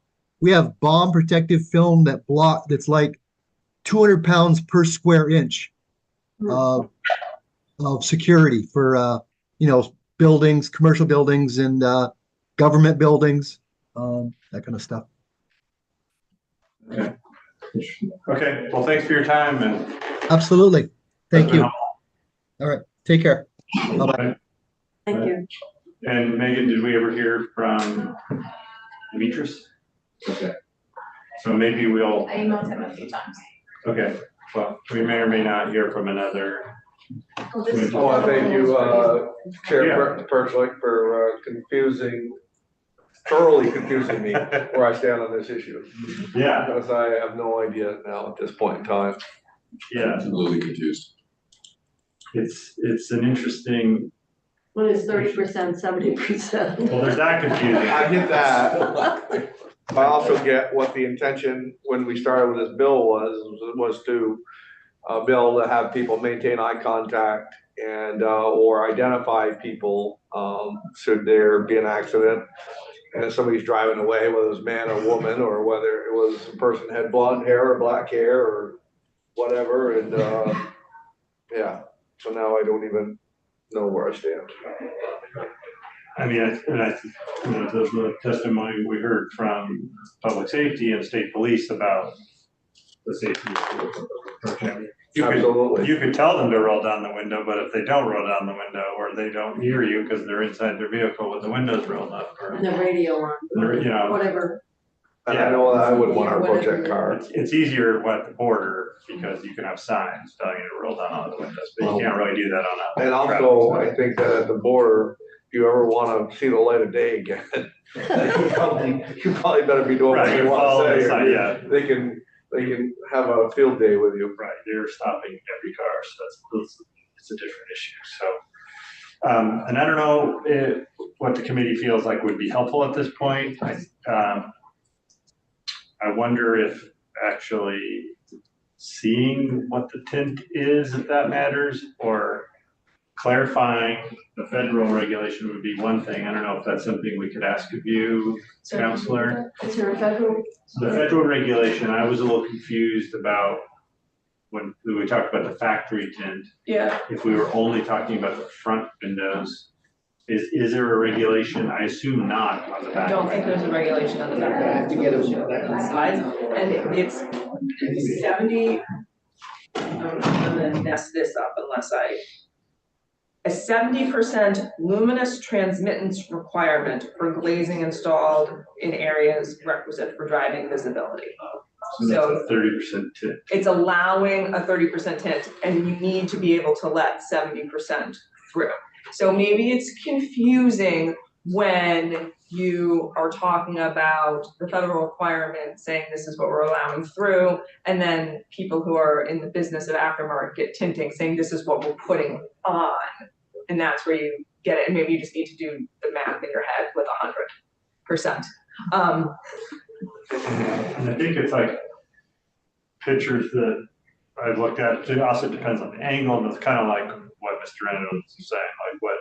bomb protective film that's like 200 pounds per square inch of security for buildings, commercial buildings, and government buildings, that kind of stuff. Okay. Okay, well, thanks for your time and. Absolutely. Thank you. All right. Take care. Bye-bye. Thank you. And Megan, did we ever hear from Demetrius? Okay. So maybe we'll, I emailed him a few times. okay, well, we may or may not hear from another. Well, this is- I want to thank you, Chair Yeah. Perchlik, for thoroughly confusing me where I stand on this issue. Yeah, Because I have no idea now at this point in time. yeah, Absolutely confused. it's an interesting, What is 30%, 70%? well, there's that confusing. I get that. I also get what the intention when we started with this bill was to bill to have people maintain eye contact and or identify people should there be an accident. And if somebody's driving away, whether it was man or woman, or whether it was a person had blonde hair or black hair or whatever, and yeah. So now I don't even know where I stand. I mean, the testimony we heard from public safety and state police about the safety. Absolutely. You could tell them to roll down the window, but if they don't roll down the window, or they don't hear you because they're inside their vehicle with the windows rolled up, or, The radio on, whatever. And I know that I wouldn't want Yeah, our whatever. project car. It's easier at the border because you can have signs telling you to roll down all the windows, but you can't really do that on a. And traffic also, sign. I think that at the border, if you ever wanna see the light of day again, you probably better be doing what Right, they you're wanna following the say. sign, yeah. They can have a field day with you. Right, you're stopping every car, so it's a different issue, so. And I don't know what the committee feels like would be helpful at this point. I wonder if actually seeing what the tint is, if that matters, or clarifying the federal regulation would be one thing. I don't know if that's something we could ask of you, Counselor. Is there a federal? The federal regulation, I was a little confused about when we talked about the factory tint. Yeah, If we were only talking about the front windows, is there a regulation? I assume not on the I back. don't think there's a regulation on the back. I have to get it slides, and it's 70. I'm gonna mess this up unless a 70% luminous transmittance requirement for glazing installed in areas requisite for driving visibility. So 30% tint. It's allowing a 30% tint, and you need to be able to let 70% through. So maybe it's confusing when you are talking about the federal requirement saying this is what we're allowing through, and then people who are in the business of aftermarket tinting saying this is what we're putting on. And that's where you get it. And maybe you just need to do the math in your head with 100%. And I think it's like pictures that I've looked at, it also depends on the angle, and it's kind of like what Mr. Reynolds was saying, like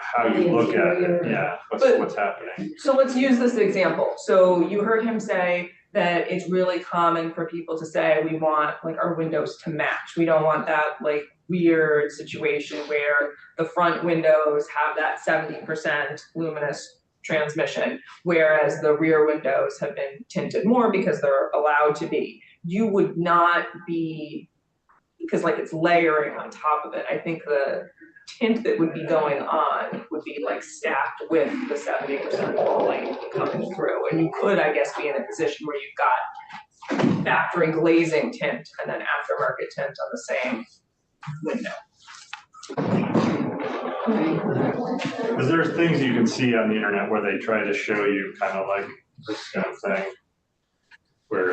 how you look at it, yeah, what's happening. So let's use this example. So you heard him say that it's really common for people to say, we want like our windows to match. We don't want that like weird situation where the front windows have that 70% luminous transmission, whereas the rear windows have been tinted more because they're allowed to be. You would not be, because like it's layering on top of it. I think the tint that would be going on would be like stacked with the 70% light coming through. And you could, I guess, be in a position where you've got factory glazing tint and then aftermarket tint on the same window. Because there's things you can see on the internet where they try to show you kind of like this kind of thing, where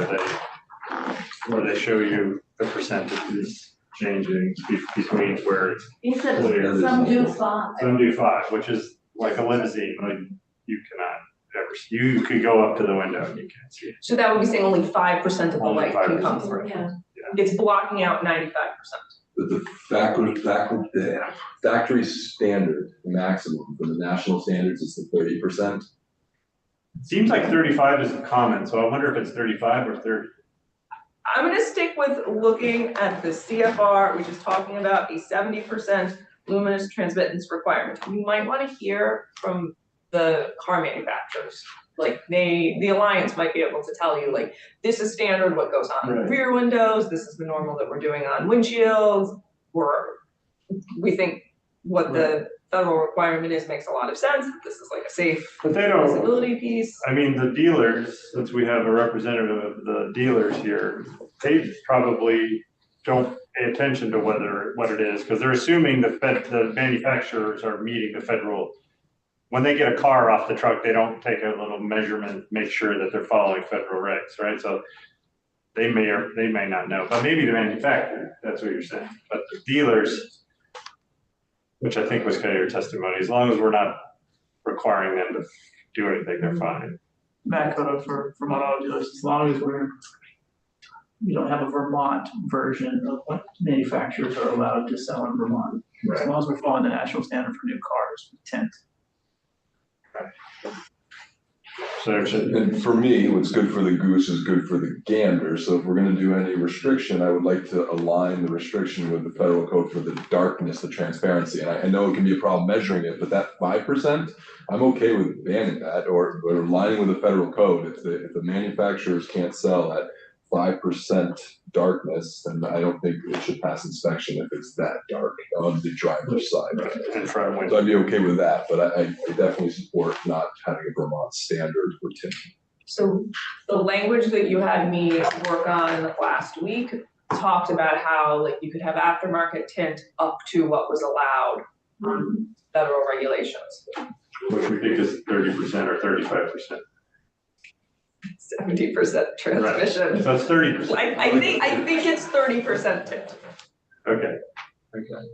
they show you the percentages changing between where it's He said clear. some do 5. Some do 5, which is like a limousine, like you cannot ever see. You could go up to the window and you can't see it. So that would be saying only 5% of the Only light can 5%. come through. Yeah. It's blocking out 95%. The factory standard, the maximum for the national standards is the 30%. It seems like 35 is common, so I wonder if it's 35 or 30. I'm gonna stick with looking at the CFR, which is talking about a 70% luminous transmittance requirement. You might wanna hear from the car manufacturers. Like the Alliance might be able to tell you, like, this is standard what goes on Right. rear windows, this is the normal that we're doing on windshields. We think what the federal requirement is makes a lot of sense. This is like a safe But they don't, visibility piece. I mean, the dealers, since we have a representative of the dealers here, they probably don't pay attention to what it is, because they're assuming the manufacturers are meeting the federal. When they get a car off the truck, they don't take a little measurement, make sure that they're following federal regs, right? So they may or they may not know, but maybe the manufacturer, that's what you're saying. But the dealers, which I think was kind of your testimony, as long as we're not requiring them to do anything, they're fine. Matt Cotto for Vermont Auto Dealers, as long as we don't have a Vermont version of what manufacturers are allowed to sell in Vermont. As long as we're following the national standard for new cars with tint. So And for me, what's good for the goose is good for the gander. So if we're gonna do any restriction, I would like to align the restriction with the federal code for the darkness, the transparency. And I know it can be a problem measuring it, but that 5%, I'm okay with banning that or aligning with the federal code. If the manufacturers can't sell at 5% darkness, then I don't think it should pass inspection if it's that dark on the driver's side. in front of So I'd be okay with that, but I definitely support not having a Vermont standard for tinting. So the language that you had me work on last week talked about how like you could have aftermarket tint up to what was allowed on federal regulations. Which we think is 30% or 35%. 70% transmission. So it's 30%. I think it's 30% tint. Okay, okay.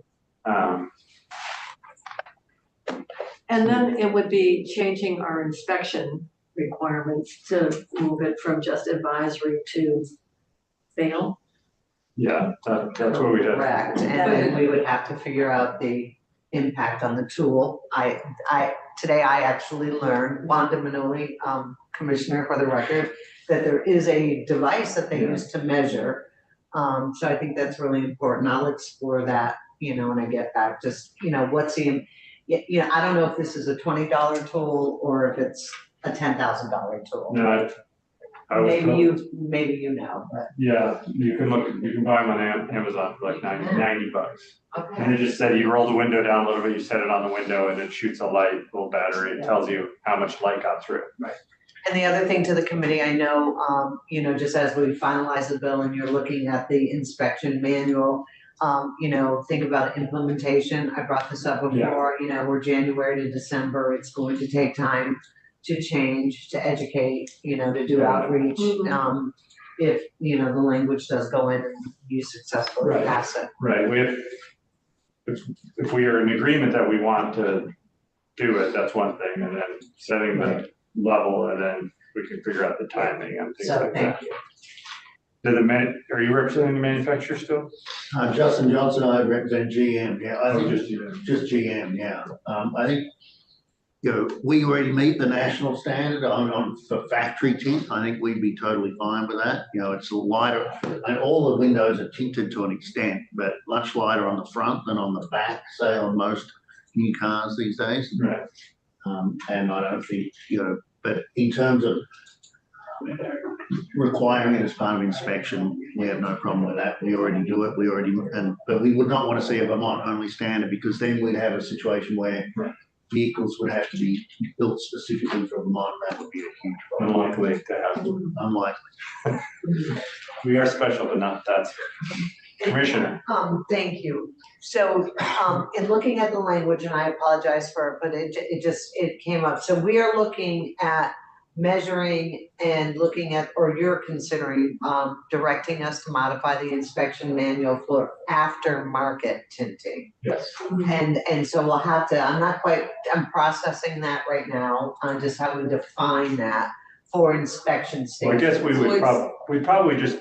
And then it would be changing our inspection requirements to move it from just advisory to fail. Yeah, that's what we had. Correct, and then we would have to figure out the impact on the tool. Today I actually learned, Wanda Manoli, Commissioner for the record, that there is a device that they use to measure. So I think that's really important. I'll explore that, when I get back, just, what's the, I don't know if this is a $20 tool or if it's a $10,000 tool. No, I was told. Maybe you know, but. Yeah, you can buy them on Amazon for like $90. Okay. And it just said you roll the window down a little bit, you set it on the window and it shoots a light, little battery, it tells you how much light got through. Right. And the other thing to the committee, I know, just as we finalize the bill and you're looking at the inspection manual, think about implementation. I brought this up before, we're January to December, it's going to take time to change, to educate, to do outreach. If, the language does go in and you successfully pass it. Right, if we are in agreement that we want to do it, that's one thing, and then setting the level, and then we can figure out the timing and things like that. Are you representing the manufacturer still? Justin Johnson, I represent GM, yeah. I think just GM. Just GM, yeah. I think, we already meet the national standard for factory tint. I think we'd be totally fine with that. It's lighter, and all the windows are tinted to an extent, but much lighter on the front than on the back, say on most new cars these days. Right. And I don't think, but in terms of requiring it as part of inspection, we have no problem with that. We already do it. But we would not want to see a Vermont only standard, because then we'd have a situation where vehicles would have to be built specifically for Vermont. That would be a huge problem. Unlikely to happen. Unlikely. We are special, but not that. Commissioner. Thank you. So, in looking at the language, and I apologize for it, but it came up. So we are looking at measuring and looking at, or you're considering, directing us to modify the inspection manual for aftermarket tinting. Yes. And so we'll have to, I'm processing that right now on just how we define that for inspection stations. Well, I guess we'd probably just,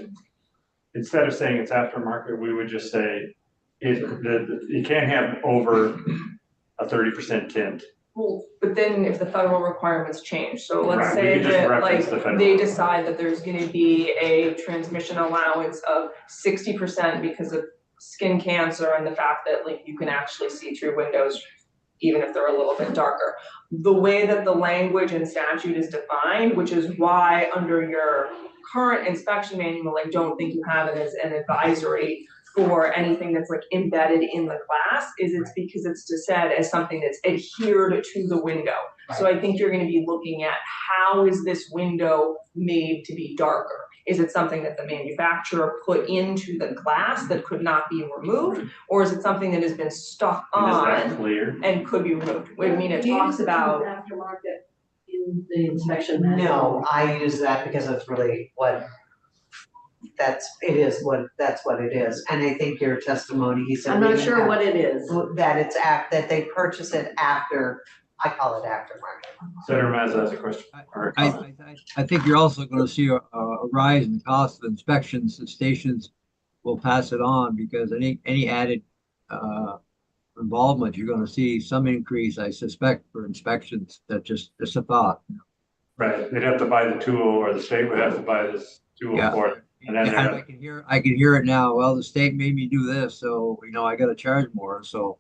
instead of saying it's aftermarket, we would just say you can't have over a 30% tint. Well, but then if the federal requirements change, so let's Right, we say could just that reference the federal. they decide that there's gonna be a transmission allowance of 60% because of skin cancer and the fact that you can actually see through windows even if they're a little bit darker. The way that the language and statute is defined, which is why under your current inspection manual, I don't think you have it as an advisory for anything that's embedded in the class, it's because it's just said as something that's adhered to the window. Right. So I think you're gonna be looking at how is this window made to be darker? Is it something that the manufacturer put into the glass that could not be removed? Or is it something that has been stuck on and could be removed? I mean, it talks about aftermarket in the inspection manual. No, I use that because it's really that's what it is. And I think your testimony, he said. I'm not sure what it is. That that they purchase it after, I call it aftermarket. Senator Mazza has a question. I think you're also going to see a rise in the cost of inspections. The stations will pass it on because any added involvement, you're going to see some increase, I suspect, for inspections. That's just a thought. Right, they'd have to buy the tool, or the state would have to buy this tool for it. And then I can hear it now. Well, the state made me do this, so I got to charge more. So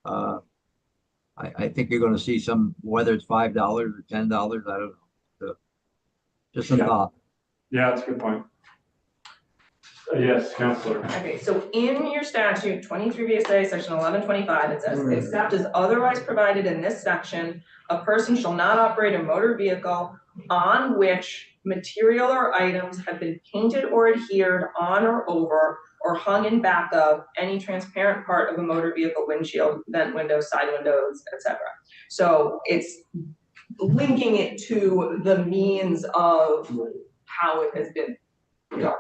I think you're going to see some, whether it's $5 or $10, I don't know. Just some thought. Yeah, that's a good point. Yes, Councilor. Okay, so in your statute, 23 VSA section 1125, it says, except as otherwise provided in this section, a person shall not operate a motor vehicle on which material or items have been painted or adhered on or over or hung in back of any transparent part of a motor vehicle windshield, vent windows, side windows, etc. So it's linking it to the means of how it has been done.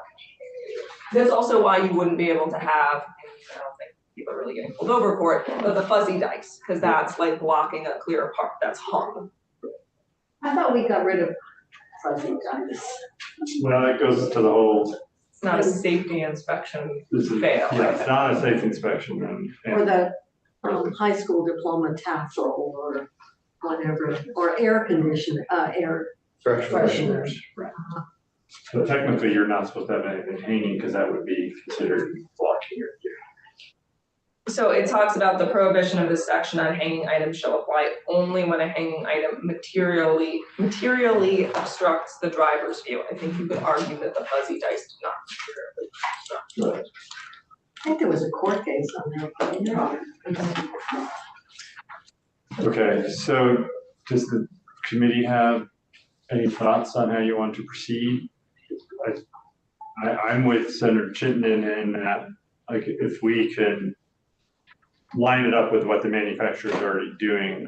That's also why you wouldn't be able to have, I don't think people are really getting pulled over for it, but the fuzzy dice, because that's like blocking a clear part that's hung. I thought we got rid of fuzzy dice. Well, it goes to the whole, It's not a safety inspection this is, fail. yeah, it's not a safe inspection then. Or the high school diploma tassel or whatever, or air conditioner, air fresheners. But technically, you're not supposed to have anything hanging because that would be considered blocking your view. So it talks about the prohibition of this section on hanging items shall apply only when a hanging item materially obstructs the driver's view. I think you could argue that the fuzzy dice did not materially obstruct. I think there was a court case on that. Okay, so does the committee have any thoughts on how you want to proceed? I'm with Senator Chittenden in that, like, if we can line it up with what the manufacturer is already doing,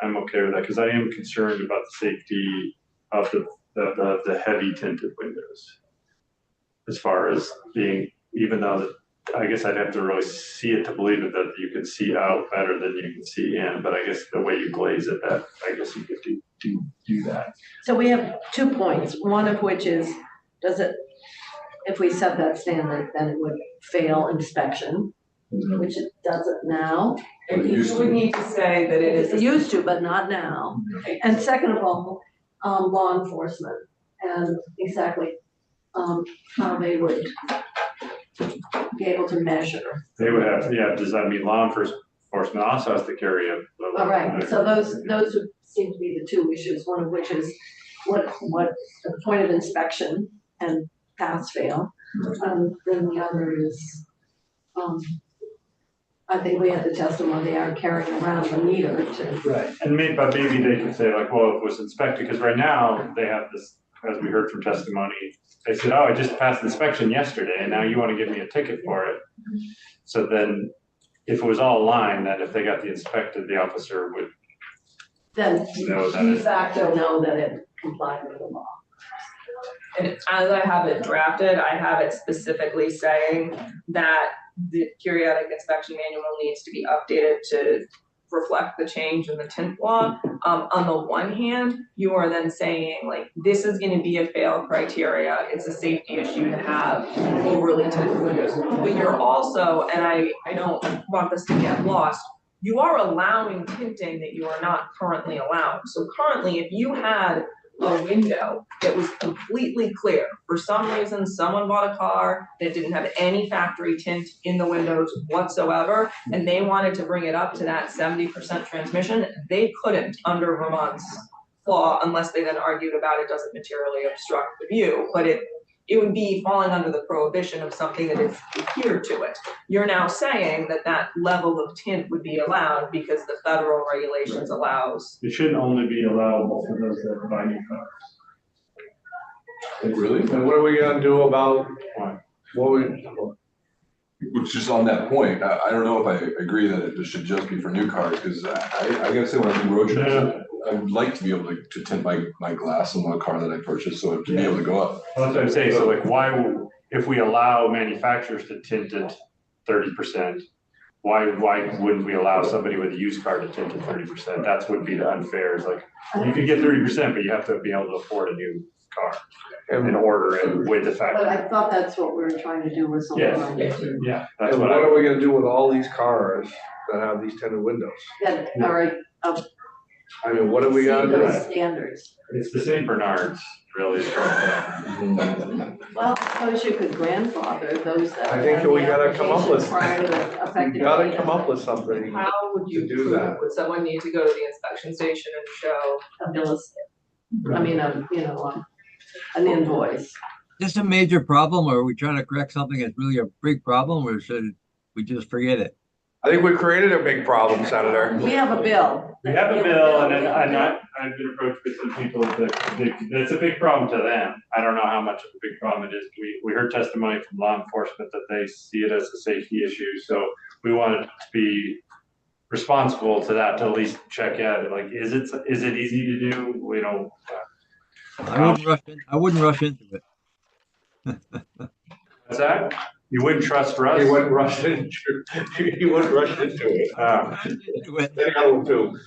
I'm okay with that, because I am concerned about the safety of the heavy tinted windows. As far as being, even though I guess I'd have to really see it to believe it, that you can see out better than you can see in, but I guess the way you glaze it, that I guess you could do that. So we have 2 points, one of which is, does it, if we set that standard, then it would fail inspection, which it doesn't now. You would need to say that it is. It used to, but not now. And second of all, law enforcement and exactly how they would be able to measure. They would have, yeah, does that mean law enforcement also has to carry a? All right, so those would seem to be the 2 issues, one of which is what the point of inspection and pass fail. Then the other is, I think we had the testimony, they are carrying around the meter to. Right. And but maybe they could say like, well, it was inspected, because right now they have this, as we heard from testimony, they said, oh, I just passed inspection yesterday and now you want to give me a ticket for it. So then if it was all aligned, then if they got the inspected, the officer would Then know that de facto know that it complied with the law. And as I have it drafted, I have it specifically saying that the periodic inspection manual needs to be updated to reflect the change in the tint law. On the one hand, you are then saying like, this is gonna be a fail criteria. It's a safety issue to have overly tinted windows. But you're also, and I don't want this to get lost, you are allowing tinting that you are not currently allowed. So currently, if you had a window that was completely clear, for some reason, someone bought a car that didn't have any factory tint in the windows whatsoever, and they wanted to bring it up to that 70% transmission, they couldn't under Vermont's law unless they then argued about it doesn't materially obstruct the view, but it would be falling under the prohibition of something that is adhered to it. You're now saying that that level of tint would be allowed because the federal regulations allows. It shouldn't only be allowable for those that buy new cars. Really? And what are we gonna do about what we, Which is on that point, I don't know if I agree that it should just be for new cars, because I gotta say, when I do road trips, I would like to be able to tint my glass on one car that I purchased, so to be able to go up. Well, that's what I'm saying, so like if we allow manufacturers to tint it 30%, why wouldn't we allow somebody with a used car to tint it 30%? That's would be the unfair, is like, you could get 30%, but you have to be able to afford a new car in order and with the fact. But I thought that's what we were trying to do was. Yeah, that's and what what are we gonna do with all these cars that have these tinted windows? That are, I mean, what are we gonna do? those standards. It's the St. Bernards, really. Well, I suppose you could grandfather those that. I think had we the gotta come up with, application prior to the effective we gotta date come of up with something How would you to do prove that. it? Would someone need to go to the inspection station and show? a bill of sale. I mean, an invoice. Is this a major problem, or are we trying to correct something that's really a big problem, or should we just forget it? I think we created a big problem, Senator. We have a bill. We have a bill and then I've been approached with some people it's a big problem to them. I don't know how much of a big problem it is. We heard testimony from law enforcement that they see it as a safety issue. So we wanted to be responsible to that, to at least check out, like, is it easy to do? We don't. I wouldn't rush into it. What's that? You wouldn't trust Russ? He wouldn't rush into it. They got him too.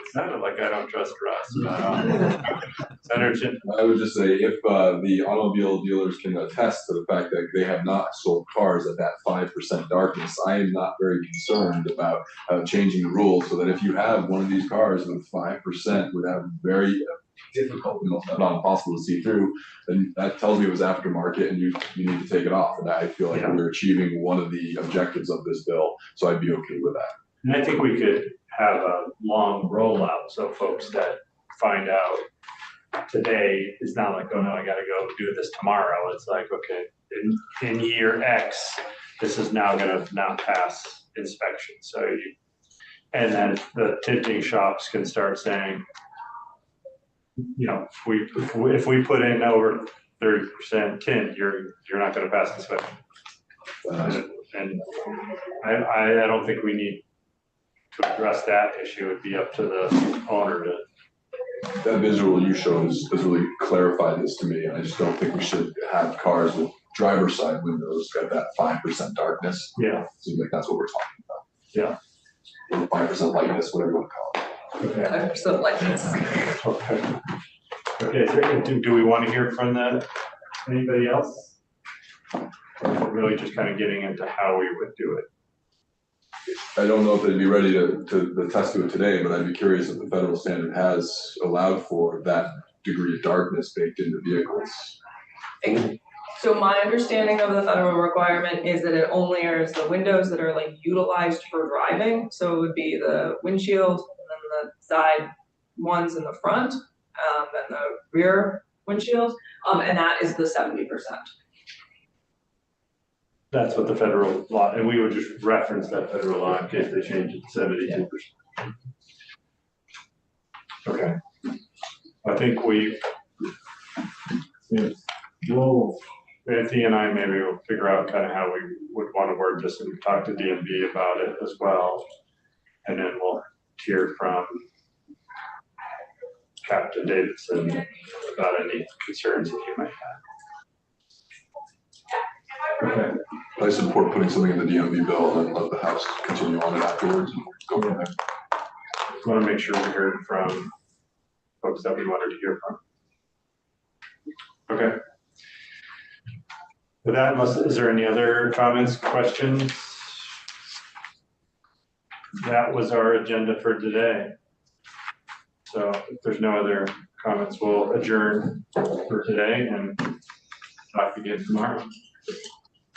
It sounded like I don't trust Russ. Senator Chin. I would just say if the automobile dealers can attest to the fact that they have not sold cars at that 5% darkness, I am not very concerned about changing the rules so that if you have one of these cars with 5% would have very difficult, not impossible to see through, then that tells me it was aftermarket and you need to take it off. And I feel like we're achieving one of the objectives of this bill, so I'd be okay with that. And I think we could have a long rollout, so folks that find out today is not like, oh no, I gotta go do this tomorrow. It's like, okay, in year X, this is now gonna not pass inspection. So and then the tinting shops can start saying, you know, if we put in over 30% tint, you're not gonna pass inspection. And I don't think we need to address that issue. It'd be up to the owner to. That visual you showed has really clarified this to me, and I just don't think we should have cars with driver's side windows at that 5% darkness. Yeah. Seems like that's what we're talking about. Yeah. 5% lightness, whatever you want to call it. Okay. 5% lightness. Okay. Okay, do we want to hear from anybody else? Or really just kind of getting into how we would do it. I don't know if they'd be ready to attest to it today, but I'd be curious if the federal standard has allowed for that degree of darkness baked into vehicles. So my understanding of the federal requirement is that it only is the windows that are like utilized for driving. So it would be the windshield and then the side ones in the front, and the rear windshield, and that is the 70%. That's what the federal law, and we would just reference that federal law in case they change it to 72%. Okay. I think Anthony and I maybe will figure out kind of how we would want to word this and talk to DMV about it as well. And then we'll hear from Captain Davidson about any concerns that you might have. Okay. I support putting something in the DMV bill and let the House continue on it afterwards and go from there. Want to make sure we heard from folks that we wanted to hear from. Okay. With that, is there any other comments, questions? That was our agenda for today. So if there's no other comments, we'll adjourn for today and talk again tomorrow.